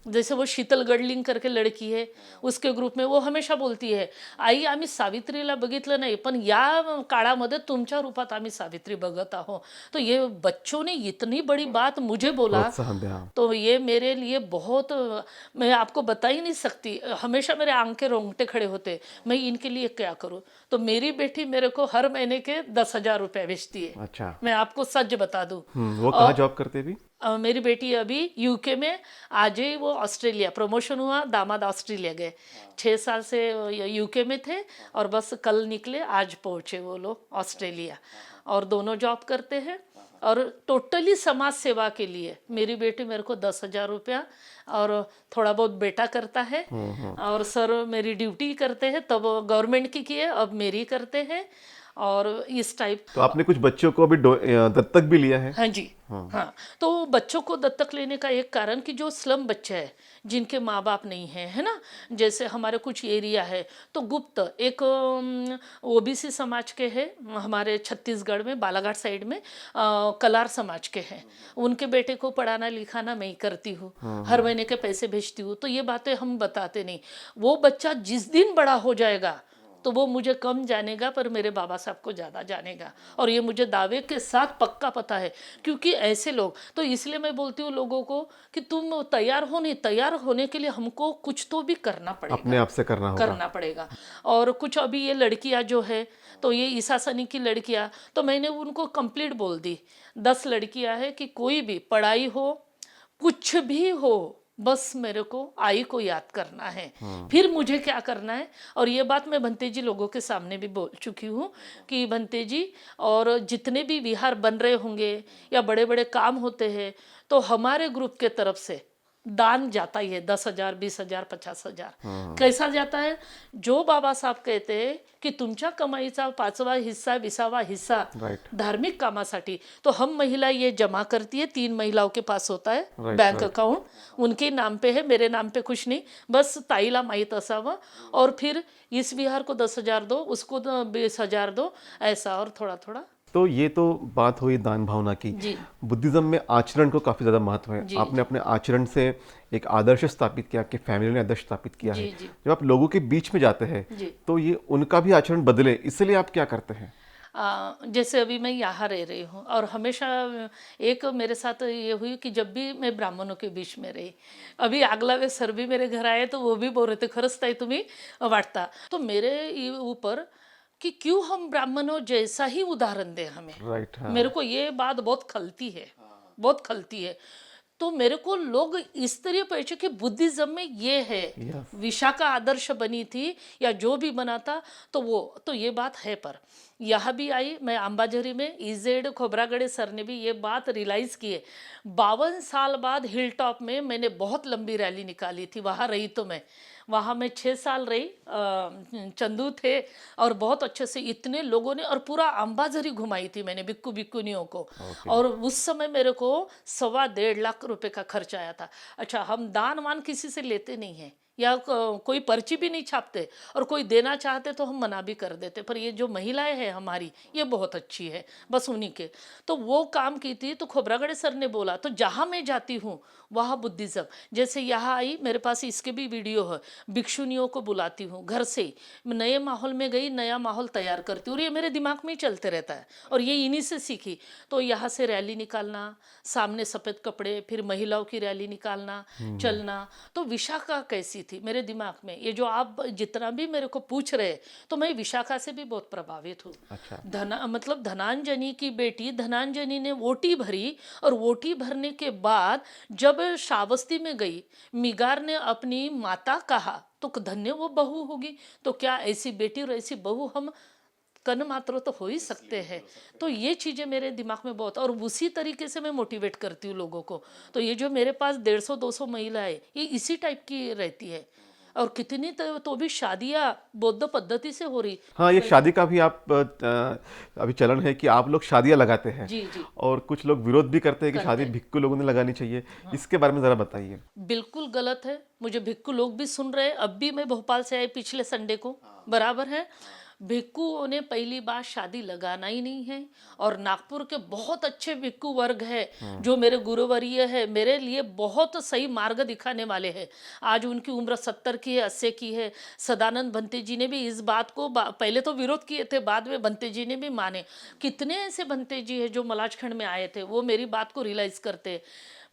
जैसे वो शीतल गडलिंग करके लड़की है, उसके ग्रुप में वो हमेशा बोलती है आई आम्ही सावित्रीला बघितलं नाही, पण या काळामध्ये तुमच्या रूपात आम्ही सावित्री बघत आहोत। तो ये बच्चों ने इतनी बड़ी बात मुझे बोला, प्रोत्साहन दिया। तो ये मेरे लिए बहुत, मैं आपको बता ही नहीं सकती। हमेशा मेरे आंख के रोंगटे खड़े होते, मैं इनके लिए क्या करूं। तो मेरी बेटी मेरे को हर महीने के 10,000 रुपये भेजती है। अच्छा। मैं आपको सच बता दूं। वो कहाँ जॉब करते भी? मेरी बेटी अभी यूके में, आज ही वो ऑस्ट्रेलिया प्रमोशन हुआ, दामाद ऑस्ट्रेलिया गए। 6 साल से यूके में थे और बस कल निकले, आज पहुँचे वो लोग ऑस्ट्रेलिया। और दोनों जॉब करते हैं और टोटली समाज सेवा के लिए। मेरी बेटी मेरे को 10,000 रुपया और थोड़ा बहुत बेटा करता है। और सर मेरी ड्यूटी करते हैं, तब गवर्नमेंट की है, अब मेरी करते हैं। और इस टाइप। तो आपने कुछ बच्चों को अभी दत्तक भी लिया है? हाँ जी, हाँ। तो बच्चों को दत्तक लेने का एक कारण कि जो स्लम बच्चे हैं जिनके माँ बाप नहीं हैं, है ना, जैसे हमारे कुछ एरिया है तो गुप्त एक ओबीसी समाज के हैं, हमारे छत्तीसगढ़ में बालाघाट साइड में कलार समाज के हैं, उनके बेटे को पढ़ाना लिखाना मैं ही करती हूँ, हर महीने के पैसे भेजती हूँ। तो ये बातें हम बताते नहीं। वो बच्चा जिस दिन बड़ा हो जाएगा तो वो मुझे कम जानेगा, पर मेरे बाबा साहब को ज़्यादा जानेगा। और ये मुझे दावे के साथ पक्का पता है, क्योंकि ऐसे लोग, तो इसलिए मैं बोलती हूँ लोगों को कि तुम तैयार हो, नहीं तैयार होने के लिए हमको कुछ तो भी करना पड़ेगा, अपने आप से करना पड़ेगा। और कुछ अभी ये लड़कियाँ जो है, तो ये ईसा सनी की लड़कियाँ, तो मैंने उनको कंप्लीट बोल दी, 10 लड़कियाँ हैं कि कोई भी पढ़ाई हो, कुछ भी हो, बस मेरे को आई को याद करना है, फिर मुझे क्या करना है। और ये बात मैं भंते जी लोगों के सामने भी बोल चुकी हूँ कि भंते जी, और जितने भी विहार बन रहे होंगे या बड़े बड़े काम होते हैं, तो हमारे ग्रुप के तरफ से दान जाता ही है, 10,000, 20,000, 50,000। कैसा जाता है, जो बाबा साहब कहते हैं कि तुमच्या कमाईचा 5वां हिस्सा 20वां हिस्सा धार्मिक कामासाठी, तो हम महिला ये जमा करती है। 3 महिलाओं के पास होता है बैंक अकाउंट, उनके नाम पे है, मेरे नाम पे कुछ नहीं, बस ताईला माहीत असावं। और फिर इस विहार को 10,000 दो, उसको 20,000 दो, ऐसा, और थोड़ा थोड़ा। तो ये तो बात हुई दान भावना की। बुद्धिज्म में आचरण को काफी ज्यादा महत्व है। आपने अपने आचरण से एक आदर्श स्थापित किया, आपकी फैमिली ने आदर्श स्थापित किया है। जब आप लोगों के बीच में जाते हैं तो ये उनका भी आचरण बदले, इसलिए आप क्या करते हैं? जैसे अभी मैं यहाँ रह रही हूँ और हमेशा एक मेरे साथ ये हुई कि जब भी मैं ब्राह्मणों के बीच में रही, अभी अगला वे सर भी मेरे घर आए तो वो भी बोल रहे थे खरंच ताई तुम्ही वाटता, तो मेरे ऊपर कि क्यों हम ब्राह्मणों जैसा ही उदाहरण दें हमें। हाँ। मेरे को ये बात बहुत खलती है, बहुत खलती है। तो मेरे को लोग इस तरह पहचे कि बुद्धिज्म में ये है, विशाखा आदर्श बनी थी या जो भी बना था, तो वो तो ये बात है। पर यहाँ भी आई मैं अंबाझरी में इजेड खोबरागड़े सर ने भी ये बात रियलाइज़ की है। 52 साल बाद हिल टॉप में मैंने बहुत लंबी रैली निकाली थी, वहाँ रही तो मैं वहाँ मैं 6 साल रही। चंदू थे और बहुत अच्छे से इतने लोगों ने और पूरा अंबाझरी घुमाई थी मैंने बिक्कू बिक्कुनियों को। और उस समय मेरे को 1.25 लाख रुपए का खर्च आया था। अच्छा, हम दान वान किसी से लेते नहीं हैं या कोई पर्ची भी नहीं छापते, और कोई देना चाहते तो हम मना भी कर देते, पर ये जो महिलाएं हैं हमारी ये बहुत अच्छी है, बस उन्हीं के तो वो काम की थी। तो खोबरागड़े सर ने बोला तो जहाँ मैं जाती हूँ वहाँ बुद्धिज़्म, जैसे यहाँ आई मेरे पास इसके भी वीडियो है, भिक्षुनियों को बुलाती हूँ घर से ही, नए माहौल में गई नया माहौल तैयार करती हूँ, और ये मेरे दिमाग में ही चलते रहता है और ये इन्हीं से सीखी। तो यहाँ से रैली निकालना, सामने सफ़ेद कपड़े, फिर महिलाओं की रैली निकालना, चलना। तो विशाखा कैसी थी मेरे दिमाग में, ये जो आप जितना भी मेरे को पूछ रहे, तो मैं विशाखा से भी बहुत प्रभावित हूँ। अच्छा। मतलब धनांजनी की बेटी धनांजनी ने वोटी भरी, और वोटी भरने के बाद जब श्रावस्ती में गई, मिगार ने अपनी माता कहा तो धन्य वो बहू होगी। तो क्या ऐसी बेटी और ऐसी बहू हम कन मात्र तो हो ही सकते हैं। तो ये चीज़ें मेरे दिमाग में बहुत, और उसी तरीके से मैं मोटिवेट करती हूँ लोगों को। तो ये जो मेरे पास 150-200 महिलाएं ये इसी टाइप की रहती है, और कितनी तो भी शादियाँ बौद्ध पद्धति से हो रही। हाँ, ये शादी का भी आप अभी चलन है कि आप लोग शादियां लगाते हैं, जी जी, और कुछ लोग विरोध भी करते हैं कि शादी भिक्खु लोगों ने लगानी चाहिए। इसके बारे में ज़रा बताइए। बिल्कुल गलत है। मुझे भिक्खू लोग भी सुन रहे हैं, अब भी मैं भोपाल से आई पिछले संडे को, बराबर है। भिक्खुओं ने पहली बार शादी लगाना ही नहीं है, और नागपुर के बहुत अच्छे भिक्खु वर्ग है जो मेरे गुरुवर्य है, मेरे लिए बहुत सही मार्ग दिखाने वाले हैं। आज उनकी उम्र 70 की है, 80 की है। सदानंद भंते जी ने भी इस बात को पहले तो विरोध किए थे, बाद में भंते जी ने भी माने। कितने ऐसे भंते जी हैं जो मलाजखंड में आए थे, वो मेरी बात को रियलाइज करते।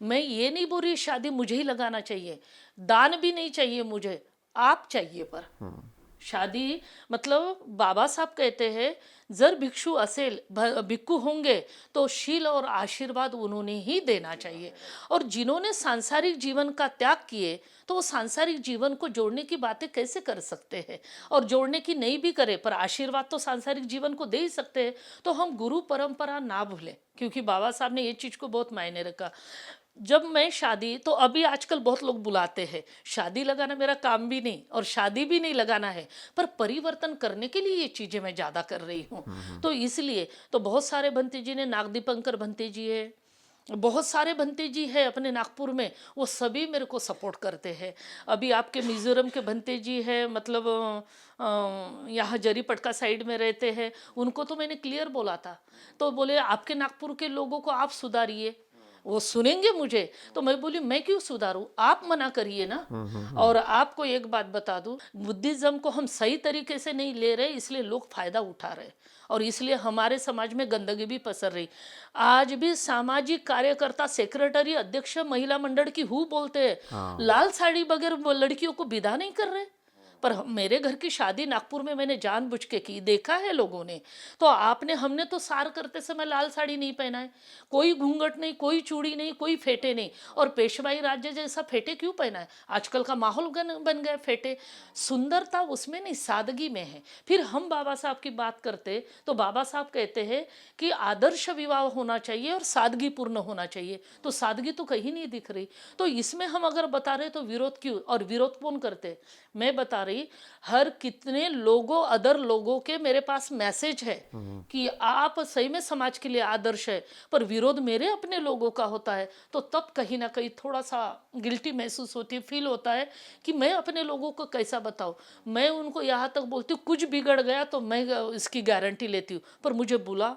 मैं ये नहीं बोल रही शादी मुझे ही लगाना चाहिए, दान भी नहीं चाहिए मुझे, आप चाहिए, पर शादी मतलब बाबा साहब कहते हैं जर भिक्षु असेल भिक्खू होंगे तो शील और आशीर्वाद उन्होंने ही देना चाहिए। और जिन्होंने सांसारिक जीवन का त्याग किए तो वो सांसारिक जीवन को जोड़ने की बातें कैसे कर सकते हैं, और जोड़ने की नहीं भी करे पर आशीर्वाद तो सांसारिक जीवन को दे ही सकते हैं। तो हम गुरु परंपरा ना भूलें, क्योंकि बाबा साहब ने ये चीज़ को बहुत मायने रखा। जब मैं शादी, तो अभी आजकल बहुत लोग बुलाते हैं, शादी लगाना मेरा काम भी नहीं और शादी भी नहीं लगाना है, पर परिवर्तन करने के लिए ये चीज़ें मैं ज़्यादा कर रही हूँ। तो इसलिए तो बहुत सारे भंते जी ने, नागदीपंकर भंते जी है, बहुत सारे भंते जी है अपने नागपुर में, वो सभी मेरे को सपोर्ट करते हैं। अभी आपके मिजोरम के भंते जी है, मतलब यहाँ जरीपटका साइड में रहते हैं, उनको तो मैंने क्लियर बोला था, तो बोले आपके नागपुर के लोगों को आप सुधारिए, वो सुनेंगे मुझे। तो मैं बोली मैं क्यों सुधारूं, आप मना करिए ना। और आपको एक बात बता दूं, बुद्धिज्म को हम सही तरीके से नहीं ले रहे, इसलिए लोग फायदा उठा रहे, और इसलिए हमारे समाज में गंदगी भी पसर रही। आज भी सामाजिक कार्यकर्ता, सेक्रेटरी, अध्यक्ष महिला मंडल की हु बोलते हैं, लाल साड़ी बगैर लड़कियों को विदा नहीं कर रहे। पर मेरे घर की शादी नागपुर में मैंने जानबूझ के की, देखा है लोगों ने। तो हमने तो सार करते समय लाल साड़ी नहीं पहना है, कोई घूंघट नहीं, कोई चूड़ी नहीं, कोई फेटे नहीं, और पेशवाई राज्य जैसा फेटे क्यों पहना है। आजकल का माहौल बन गया फेटे। सुंदरता उसमें नहीं, सादगी में है। फिर हम बाबा साहब की बात करते तो बाबा साहब कहते हैं कि आदर्श विवाह होना चाहिए और सादगी पूर्ण होना चाहिए, तो सादगी तो कहीं नहीं दिख रही। तो इसमें हम अगर बता रहे तो विरोध क्यों, और विरोध कौन करते। मैं बता रही, हर कितने लोगों, अदर लोगों के मेरे पास मैसेज है कि आप सही में समाज के लिए आदर्श है, पर विरोध मेरे अपने लोगों का होता है, तो तब कहीं ना कहीं थोड़ा सा गिल्टी महसूस होती है, फील होता है कि मैं अपने लोगों को कैसा बताऊं। मैं उनको यहाँ तक बोलती हूँ कुछ बिगड़ गया तो मैं इसकी गारंटी लेती हूँ, पर मुझे बुला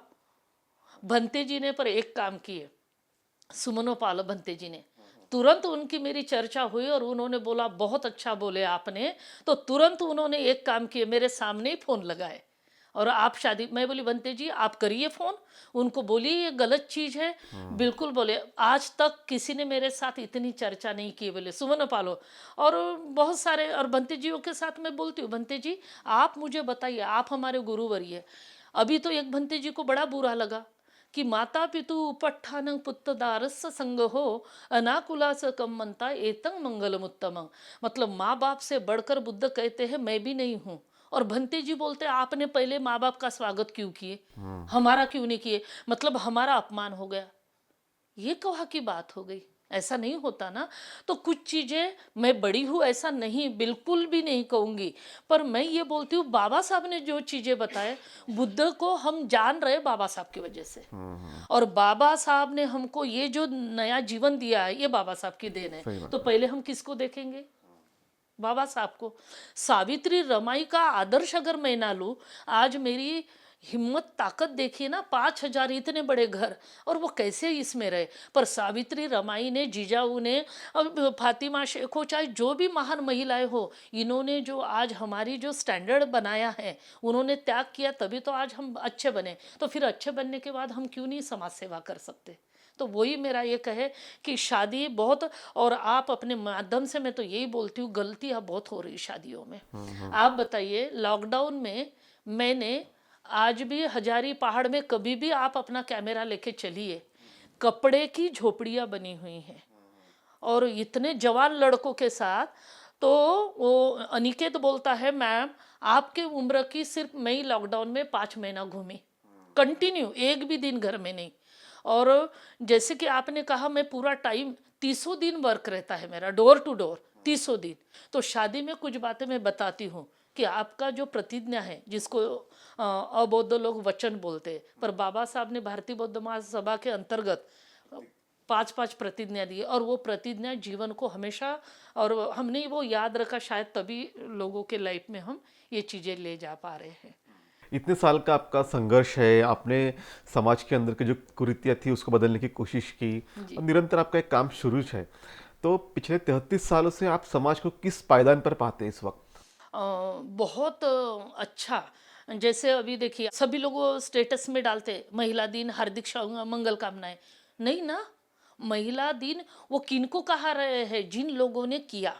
भंते जी ने पर एक काम किए, सुमनोपाल भंते जी ने, तुरंत उनकी मेरी चर्चा हुई और उन्होंने बोला बहुत अच्छा बोले आपने, तो तुरंत उन्होंने एक काम किए, मेरे सामने ही फोन लगाए और आप शादी। मैं बोली भंते जी आप करिए फ़ोन, उनको बोलिए ये गलत चीज़ है। बिल्कुल बोले, आज तक किसी ने मेरे साथ इतनी चर्चा नहीं की, बोले सुमन पालो। और बहुत सारे और भंते जियों के साथ मैं बोलती हूँ, भंते जी आप मुझे बताइए, आप हमारे गुरुवर्य। अभी तो एक भंते जी को बड़ा बुरा लगा कि माता पितु उपट्ठानं पुत्रदारस्य संग हो अनाकुलास कम मनता एतं मंगलम उत्तमं। मतलब माँ बाप से बढ़कर बुद्ध कहते हैं मैं भी नहीं हूँ और भंते जी बोलते आपने पहले माँ बाप का स्वागत क्यों किए, हमारा क्यों नहीं किए, मतलब हमारा अपमान हो गया। ये कहा की बात हो गई, ऐसा नहीं होता ना। तो कुछ चीजें, मैं बड़ी हूँ ऐसा नहीं, बिल्कुल भी नहीं कहूंगी, पर मैं ये बोलती हूँ बाबा साहब ने जो चीजें बताए, बुद्ध को हम जान रहे बाबा साहब की वजह से, और बाबा साहब ने हमको ये जो नया जीवन दिया है ये बाबा साहब की देन सही है। बात तो पहले हम किसको देखेंगे, बाबा साहब को। सावित्री रमाई का आदर्श अगर मैं ना लूं, आज मेरी हिम्मत ताकत देखिए ना, 5,000 इतने बड़े घर, और वो कैसे इसमें रहे। पर सावित्री रमाई ने, जीजाऊ ने, अब फातिमा शेख हो, चाहे जो भी महान महिलाएं हो, इन्होंने जो आज हमारी जो स्टैंडर्ड बनाया है, उन्होंने त्याग किया, तभी तो आज हम अच्छे बने। तो फिर अच्छे बनने के बाद हम क्यों नहीं समाज सेवा कर सकते। तो वही मेरा ये कहे कि शादी बहुत, और आप अपने माध्यम से, मैं तो यही बोलती हूँ, गलतियाँ बहुत हो रही शादियों में। आप बताइए, लॉकडाउन में मैंने, आज भी हजारी पहाड़ में कभी भी आप अपना कैमरा लेके चलिए, कपड़े की झोपड़ियाँ बनी हुई हैं, और इतने जवान लड़कों के साथ। तो वो अनिकेत बोलता है, मैम आपके उम्र की सिर्फ मैं ही लॉकडाउन में 5 महीना घूमी कंटिन्यू, एक भी दिन घर में नहीं। और जैसे कि आपने कहा, मैं पूरा टाइम 300 दिन वर्क रहता है मेरा, डोर टू डोर 300 दिन। तो शादी में कुछ बातें मैं बताती हूँ कि आपका जो प्रतिज्ञा है, जिसको अबौद्ध लोग वचन बोलते हैं, पर बाबा साहब ने भारतीय बौद्ध महासभा के अंतर्गत 5-5 प्रतिज्ञा दी, और वो प्रतिज्ञा जीवन को हमेशा, और हमने वो याद रखा, शायद तभी लोगों के लाइफ में हम ये चीज़ें ले जा पा रहे हैं। इतने साल का आपका संघर्ष है, आपने समाज के अंदर की जो कुरीतियाँ थी उसको बदलने की कोशिश की, और निरंतर आपका एक काम शुरू है। तो पिछले 33 सालों से आप समाज को किस पायदान पर पाते हैं इस वक्त? बहुत अच्छा। जैसे अभी देखिए, सभी लोग स्टेटस में डालते महिला दिन, हार्दिक मंगल कामनाएं। नहीं ना, महिला दिन वो किनको कहा रहे हैं, जिन लोगों ने किया।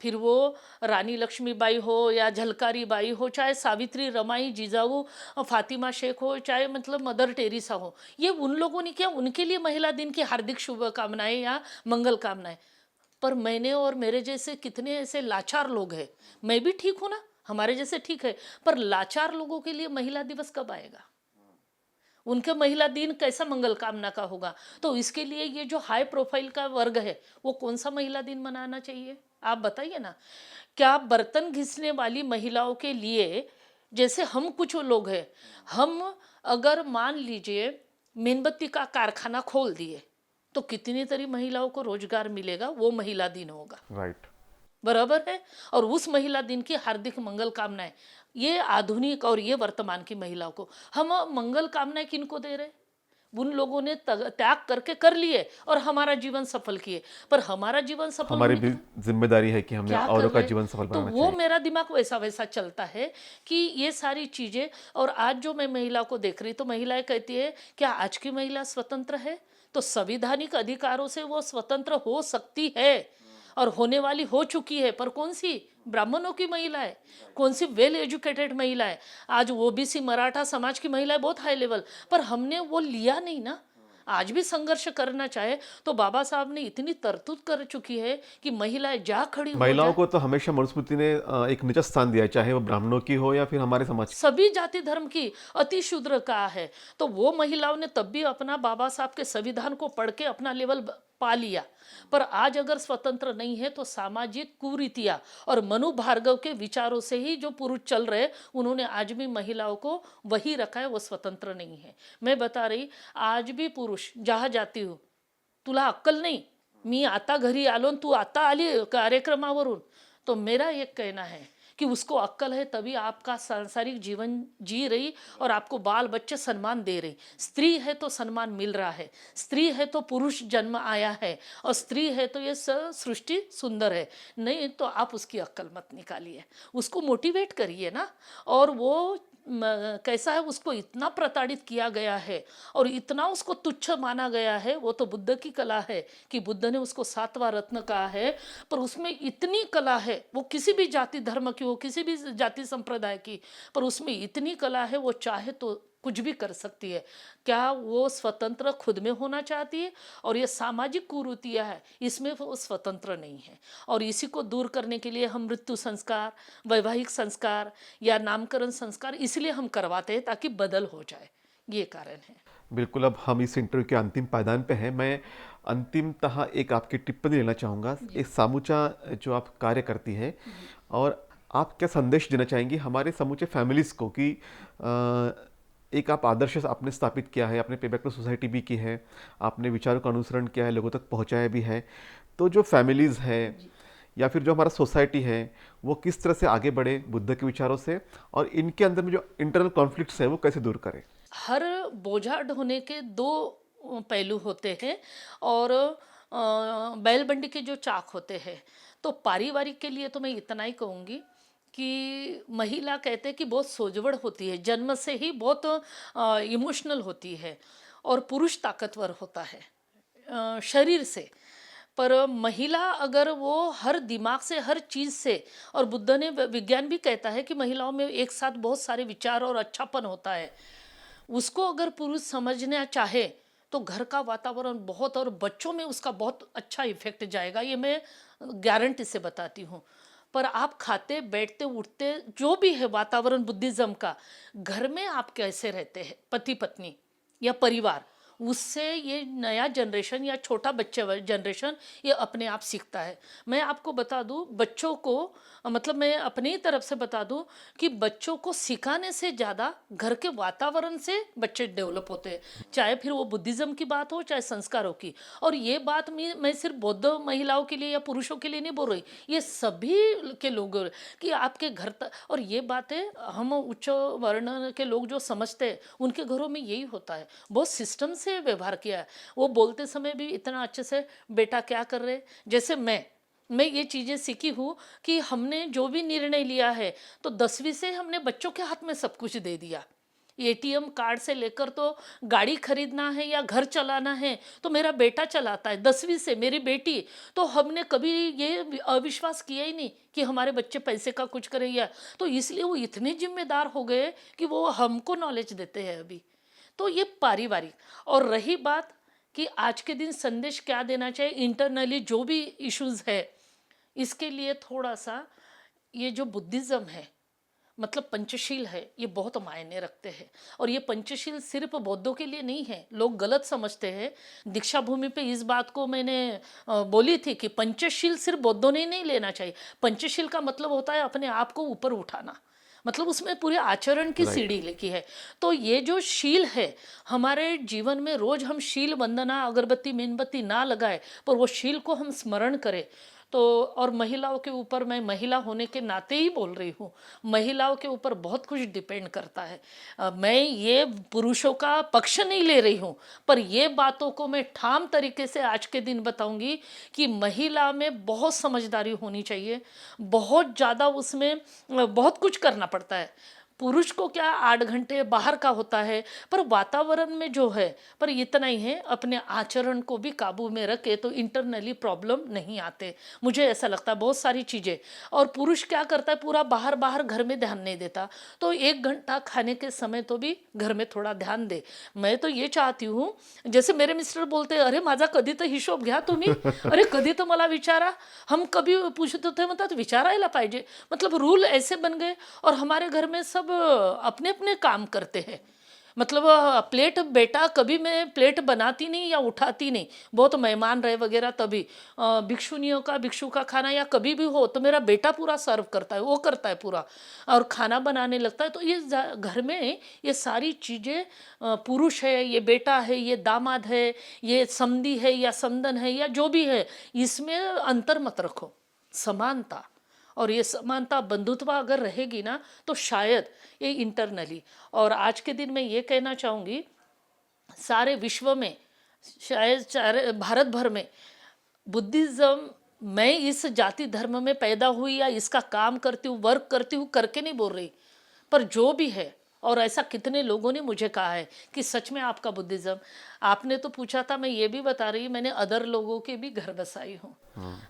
फिर वो रानी लक्ष्मीबाई हो, या झलकारी बाई हो, चाहे सावित्री रमाई, जिजाऊ फातिमा शेख हो, चाहे मतलब मदर टेरेसा हो, ये उन लोगों ने किया, उनके लिए महिला दिन की हार्दिक शुभकामनाएं या मंगल कामनाएं। पर मैंने और मेरे जैसे कितने ऐसे लाचार लोग हैं, मैं भी ठीक हूँ ना, हमारे जैसे ठीक है, पर लाचार लोगों के लिए महिला दिवस कब आएगा, उनके महिला दिन कैसा मंगल कामना का होगा। तो इसके लिए ये जो हाई प्रोफाइल का वर्ग है, वो कौन सा महिला दिन मनाना चाहिए, आप बताइए ना। क्या बर्तन घिसने वाली महिलाओं के लिए, जैसे हम कुछ लोग हैं, हम अगर मान लीजिए मेणबत्ती का कारखाना खोल दिए, तो कितनी तरी महिलाओं को रोजगार मिलेगा, वो महिला दिन होगा। राइट। बराबर है। और उस महिला दिन की हार्दिक मंगल कामनाएं, ये आधुनिक और ये वर्तमान की महिलाओं को हम मंगल कामनाएं किनको दे रहे, उन लोगों ने त्याग करके कर लिए और हमारा जीवन सफल किए। पर हमारा जीवन सफल हमारी होने भी के जिम्मेदारी है कि हमने क्या कर औरों का रहे, जीवन सफल तो बनाना वो चाहिए। मेरा दिमाग वैसा वैसा चलता है कि ये सारी चीजें। और आज जो मैं महिला को देख रही, तो महिलाएं कहती है क्या आज की महिला स्वतंत्र है, तो संवैधानिक अधिकारों से वो स्वतंत्र हो सकती है और होने वाली हो चुकी है। पर कौन सी, ब्राह्मणों की महिला है, कौन सी वेल एजुकेटेड महिला है, आज ओबीसी मराठा समाज की महिला है बहुत हाई लेवल, पर हमने वो लिया नहीं ना। आज भी संघर्ष करना चाहे तो बाबा साहब ने इतनी तरतूद कर चुकी है कि महिलाएं जा खड़ी हो महिलाओं जाए। को तो हमेशा मनुस्मृति ने एक निचत स्थान दिया है, चाहे वो ब्राह्मणों की हो या फिर हमारे समाज की। सभी जाति धर्म की अति शूद्र का है। तो वो महिलाओं ने तब भी अपना बाबा साहब के संविधान को पढ़ के अपना लेवल पा लिया। पर आज अगर स्वतंत्र नहीं है तो सामाजिक कुरीतियां और मनु भार्गव के विचारों से ही जो पुरुष चल रहे, उन्होंने आज भी महिलाओं को वही रखा है, वो स्वतंत्र नहीं है। मैं बता रही, आज भी पुरुष जहाँ जाती हूँ, तुला अक्कल नाही, मी आता घरी आलो न तू आता आली कार्यक्रमावरून, तो मेरा एक कहना है कि उसको अक्कल है तभी आपका सांसारिक जीवन जी रही और आपको बाल बच्चे सम्मान दे रही। स्त्री है तो सम्मान मिल रहा है, स्त्री है तो पुरुष जन्म आया है, और स्त्री है तो ये सृष्टि सुंदर है। नहीं तो आप उसकी अक्ल मत निकालिए, उसको मोटिवेट करिए ना। और वो कैसा है, उसको इतना प्रताड़ित किया गया है और इतना उसको तुच्छ माना गया है। वो तो बुद्ध की कला है कि बुद्ध ने उसको 7वां रत्न कहा है, पर उसमें इतनी कला है, वो किसी भी जाति धर्म की हो, किसी भी जाति संप्रदाय की, पर उसमें इतनी कला है, वो चाहे तो कुछ भी कर सकती है, क्या वो स्वतंत्र खुद में होना चाहती है? और ये सामाजिक कुरीतियाँ है, इसमें वो स्वतंत्र नहीं है। और इसी को दूर करने के लिए हम मृत्यु संस्कार, वैवाहिक संस्कार या नामकरण संस्कार इसलिए हम करवाते हैं ताकि बदल हो जाए, ये कारण है। बिल्कुल, अब हम इस इंटरव्यू के अंतिम पायदान पे हैं। मैं अंतिमतः एक आपकी टिप्पणी लेना चाहूँगा, एक समूचा जो आप कार्य करती हैं, और आप क्या संदेश देना चाहेंगी हमारे समूचे फैमिलीज़ को कि एक आप आदर्श आपने स्थापित किया है, आपने पे बैक टू सोसाइटी भी की है, आपने विचारों का अनुसरण किया है, लोगों तक पहुँचाया भी है, तो जो फैमिलीज़ है या फिर जो हमारा सोसाइटी है वो किस तरह से आगे बढ़े बुद्ध के विचारों से, और इनके अंदर में जो इंटरनल कॉन्फ्लिक्ट्स है वो कैसे दूर करें? हर बोझा ढोने के दो पहलू होते हैं, और बैलबंडी के जो चाक होते हैं। तो पारिवारिक के लिए तो मैं इतना ही कहूँगी कि महिला कहते हैं कि बहुत सोजवड़ होती है, जन्म से ही बहुत इमोशनल होती है, और पुरुष ताकतवर होता है शरीर से। पर महिला अगर वो हर दिमाग से, हर चीज़ से, और बुद्ध ने, विज्ञान भी कहता है कि महिलाओं में एक साथ बहुत सारे विचार और अच्छापन होता है, उसको अगर पुरुष समझना चाहे तो घर का वातावरण बहुत, और बच्चों में उसका बहुत अच्छा इफेक्ट जाएगा, ये मैं गारंटी से बताती हूँ। पर आप खाते बैठते उठते जो भी है वातावरण बुद्धिज्म का, घर में आप कैसे रहते हैं, पति पत्नी या परिवार, उससे ये नया जनरेशन या छोटा बच्चे जनरेशन ये अपने आप सीखता है। मैं आपको बता दूं, बच्चों को, मतलब मैं अपनी ही तरफ से बता दूं कि बच्चों को सिखाने से ज़्यादा घर के वातावरण से बच्चे डेवलप होते हैं, चाहे फिर वो बुद्धिज़्म की बात हो चाहे संस्कारों की। और ये बात मैं सिर्फ बौद्ध महिलाओं के लिए या पुरुषों के लिए नहीं बोल रही, ये सभी के लोग कि आपके घर तक। और ये बातें हम उच्च वर्ण के लोग जो समझते हैं उनके घरों में यही होता है, बहुत सिस्टम से व्यवहार किया है। वो बोलते समय भी इतना अच्छे से, बेटा क्या कर रहे, जैसे मैं ये चीज़ें सीखी हूँ कि हमने जो भी निर्णय लिया है तो 10वीं से हमने बच्चों के हाथ में सब कुछ दे दिया। एटीएम कार्ड से लेकर तो गाड़ी खरीदना है या घर चलाना है तो मेरा बेटा चलाता है, 10वीं से मेरी बेटी। तो हमने कभी ये अविश्वास किया ही नहीं कि हमारे बच्चे पैसे का कुछ करें, या तो इसलिए वो इतने जिम्मेदार हो गए कि वो हमको नॉलेज देते हैं अभी। तो ये पारिवारिक। और रही बात कि आज के दिन संदेश क्या देना चाहिए, इंटरनली जो भी इश्यूज है, इसके लिए थोड़ा सा ये जो बुद्धिज़्म है, मतलब पंचशील है, ये बहुत मायने रखते हैं। और ये पंचशील सिर्फ बौद्धों के लिए नहीं है, लोग गलत समझते हैं। दीक्षा भूमि पे इस बात को मैंने बोली थी कि पंचशील सिर्फ बौद्धों ने नहीं लेना चाहिए। पंचशील का मतलब होता है अपने आप को ऊपर उठाना, मतलब उसमें पूरे आचरण की सीढ़ी लिखी है। तो ये जो शील है हमारे जीवन में, रोज हम शील वंदना अगरबत्ती मेणबत्ती ना लगाए पर वो शील को हम स्मरण करें तो। और महिलाओं के ऊपर, मैं महिला होने के नाते ही बोल रही हूँ, महिलाओं के ऊपर बहुत कुछ डिपेंड करता है। मैं ये पुरुषों का पक्ष नहीं ले रही हूँ, पर ये बातों को मैं ठाम तरीके से आज के दिन बताऊंगी कि महिला में बहुत समझदारी होनी चाहिए, बहुत ज़्यादा उसमें बहुत कुछ करना पड़ता है। पुरुष को क्या 8 घंटे बाहर का होता है, पर वातावरण में जो है, पर इतना ही है, अपने आचरण को भी काबू में रखे तो इंटरनली प्रॉब्लम नहीं आते, मुझे ऐसा लगता है बहुत सारी चीज़ें। और पुरुष क्या करता है, पूरा बाहर बाहर घर में ध्यान नहीं देता, तो 1 घंटा खाने के समय तो भी घर में थोड़ा ध्यान दे। मैं तो ये चाहती हूँ, जैसे मेरे मिस्टर बोलते, अरे माझा कधी तर हिशोब घ्या तुम्ही, अरे कधी तर मला विचारा, हम कभी पूछते थे, मतलब विचारायला पाहिजे, मतलब रूल ऐसे बन गए। और हमारे घर में सब अपने अपने काम करते हैं, मतलब प्लेट, बेटा कभी मैं प्लेट बनाती नहीं या उठाती नहीं, बहुत मेहमान रहे वगैरह तभी भिक्षुनियों का, भिक्षु का खाना या कभी भी हो तो मेरा बेटा पूरा सर्व करता है, वो करता है पूरा, और खाना बनाने लगता है। तो ये घर में ये सारी चीज़ें, पुरुष है, ये बेटा है, ये दामाद है, ये समधी है या समधन है या जो भी है, इसमें अंतर मत रखो, समानता। और ये समानता, बंधुत्व अगर रहेगी ना तो शायद ये इंटरनली। और आज के दिन मैं ये कहना चाहूँगी, सारे विश्व में, शायद सारे भारत भर में बुद्धिज़्म, मैं इस जाति धर्म में पैदा हुई या इसका काम करती हूँ, वर्क करती हूँ करके नहीं बोल रही, पर जो भी है, और ऐसा कितने लोगों ने मुझे कहा है कि सच में आपका बुद्धिज़्म, आपने तो पूछा था, मैं ये भी बता रही, मैंने अदर लोगों के भी घर बसाई हूँ,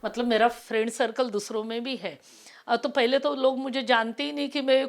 मतलब मेरा फ्रेंड सर्कल दूसरों में भी है। तो पहले तो लोग मुझे जानते ही नहीं कि मैं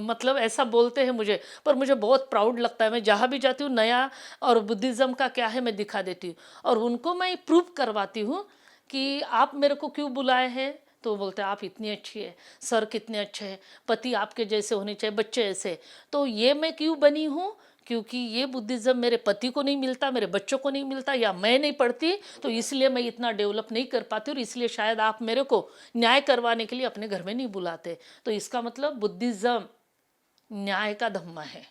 मतलब ऐसा बोलते हैं मुझे, पर मुझे बहुत प्राउड लगता है। मैं जहाँ भी जाती हूँ नया और बुद्धिज़्म का क्या है मैं दिखा देती हूँ, और उनको मैं प्रूव करवाती हूँ कि आप मेरे को क्यों बुलाए हैं। तो वो बोलते हैं आप इतनी अच्छी है, सर कितने अच्छे हैं, पति आपके जैसे होने चाहिए, बच्चे ऐसे। तो ये मैं क्यों बनी हूँ, क्योंकि ये बुद्धिज़्म मेरे पति को नहीं मिलता, मेरे बच्चों को नहीं मिलता, या मैं नहीं पढ़ती, तो इसलिए मैं इतना डेवलप नहीं कर पाती, और इसलिए शायद आप मेरे को न्याय करवाने के लिए अपने घर में नहीं बुलाते। तो इसका मतलब बुद्धिज़्म न्याय का धम्म है,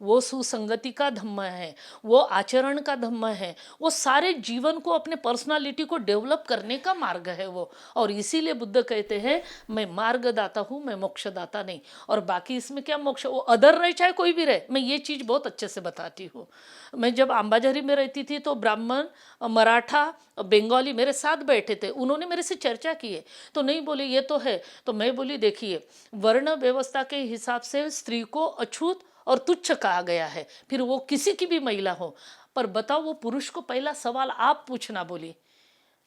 वो सुसंगति का धम्म है, वो आचरण का धम्म है, वो सारे जीवन को अपने पर्सनालिटी को डेवलप करने का मार्ग है वो। और इसीलिए बुद्ध कहते हैं मैं मार्गदाता हूँ, मैं मोक्षदाता नहीं। और बाकी इसमें क्या मोक्ष, वो अदर रहे चाहे कोई भी रहे, मैं ये चीज़ बहुत अच्छे से बताती हूँ। मैं जब अंबाझरी में रहती थी तो ब्राह्मण, मराठा, बंगाली मेरे साथ बैठे थे, उन्होंने मेरे से चर्चा की है, तो नहीं बोली ये तो है, तो मैं बोली देखिए वर्ण व्यवस्था के हिसाब से स्त्री को अछूत और तुच्छ कहा गया है, फिर वो किसी की भी महिला हो। पर बताओ वो पुरुष को पहला सवाल आप पूछना बोली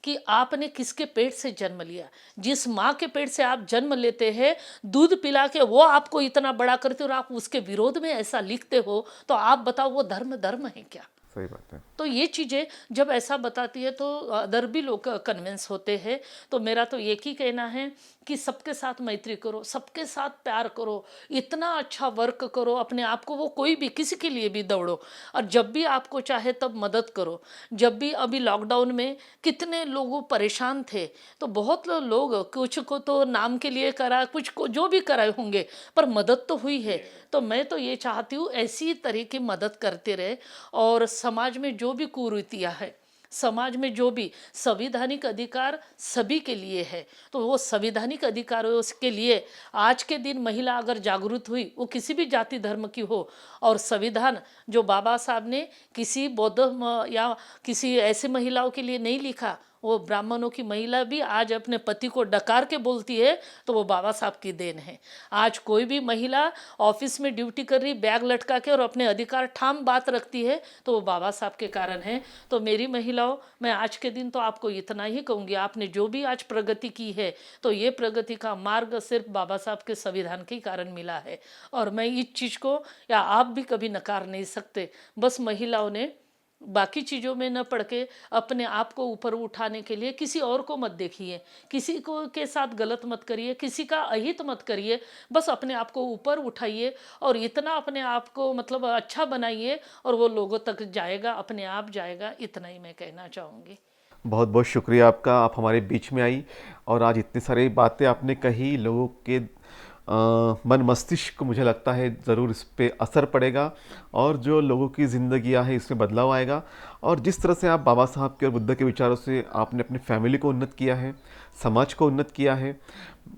कि आपने किसके पेट से जन्म लिया। जिस माँ के पेट से आप जन्म लेते हैं, दूध पिला के वो आपको इतना बड़ा करते और आप उसके विरोध में ऐसा लिखते हो, तो आप बताओ वो धर्म धर्म है क्या। सही बात है। तो ये चीज़ें जब ऐसा बताती है तो अदर भी लोग कन्विंस होते हैं। तो मेरा तो एक ही कहना है कि सबके साथ मैत्री करो, सबके साथ प्यार करो, इतना अच्छा वर्क करो अपने आप को, वो कोई भी किसी के लिए भी दौड़ो, और जब भी आपको चाहे तब मदद करो। जब भी अभी लॉकडाउन में कितने लोग परेशान थे, तो बहुत लोग कुछ को तो नाम के लिए करा, कुछ को जो भी कराए होंगे, पर मदद तो हुई है। तो मैं तो ये चाहती हूँ ऐसी तरह की मदद करते रहे। और समाज में जो भी कुरीतियाँ है, समाज में जो भी संवैधानिक अधिकार सभी के लिए है, तो वो संवैधानिक अधिकारों के लिए आज के दिन महिला अगर जागरूक हुई, वो किसी भी जाति धर्म की हो, और संविधान जो बाबा साहब ने किसी बौद्ध या किसी ऐसे महिलाओं के लिए नहीं लिखा, वो ब्राह्मणों की महिला भी आज अपने पति को डकार के बोलती है, तो वो बाबा साहब की देन है। आज कोई भी महिला ऑफिस में ड्यूटी कर रही बैग लटका के और अपने अधिकार ठाम बात रखती है, तो वो बाबा साहब के कारण है। तो मेरी महिलाओं, मैं आज के दिन तो आपको इतना ही कहूँगी, आपने जो भी आज प्रगति की है, तो ये प्रगति का मार्ग सिर्फ बाबा साहब के संविधान के कारण मिला है। और मैं इस चीज़ को, या आप भी कभी नकार नहीं सकते। बस महिलाओं ने बाकी चीज़ों में न पड़ के अपने आप को ऊपर उठाने के लिए किसी और को मत देखिए, किसी को के साथ गलत मत करिए, किसी का अहित मत करिए, बस अपने आप को ऊपर उठाइए और इतना अपने आप को मतलब अच्छा बनाइए, और वो लोगों तक जाएगा, अपने आप जाएगा। इतना ही मैं कहना चाहूँगी। बहुत बहुत शुक्रिया आपका, आप हमारे बीच में आई और आज इतनी सारी बातें आपने कही। लोगों के मन मस्तिष्क को मुझे लगता है ज़रूर इस पे असर पड़ेगा, और जो लोगों की ज़िंदगियाँ हैं इसमें बदलाव आएगा। और जिस तरह से आप बाबा साहब के और बुद्ध के विचारों से आपने अपनी फैमिली को उन्नत किया है, समाज को उन्नत किया है,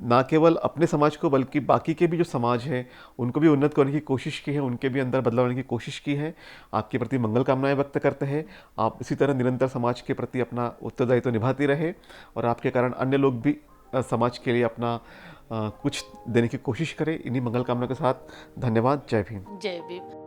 ना केवल अपने समाज को बल्कि बाकी के भी जो समाज है उनको भी उन्नत करने की कोशिश की है, उनके भी अंदर बदलाव लाने की कोशिश की है। आपके प्रति मंगल कामनाएं व्यक्त करते हैं। आप इसी तरह निरंतर समाज के प्रति अपना उत्तरदायित्व निभाती रहे, और आपके कारण अन्य लोग भी समाज के लिए अपना कुछ देने की कोशिश करें। इन्हीं मंगल कामना के साथ धन्यवाद। जय भीम। जय भीम।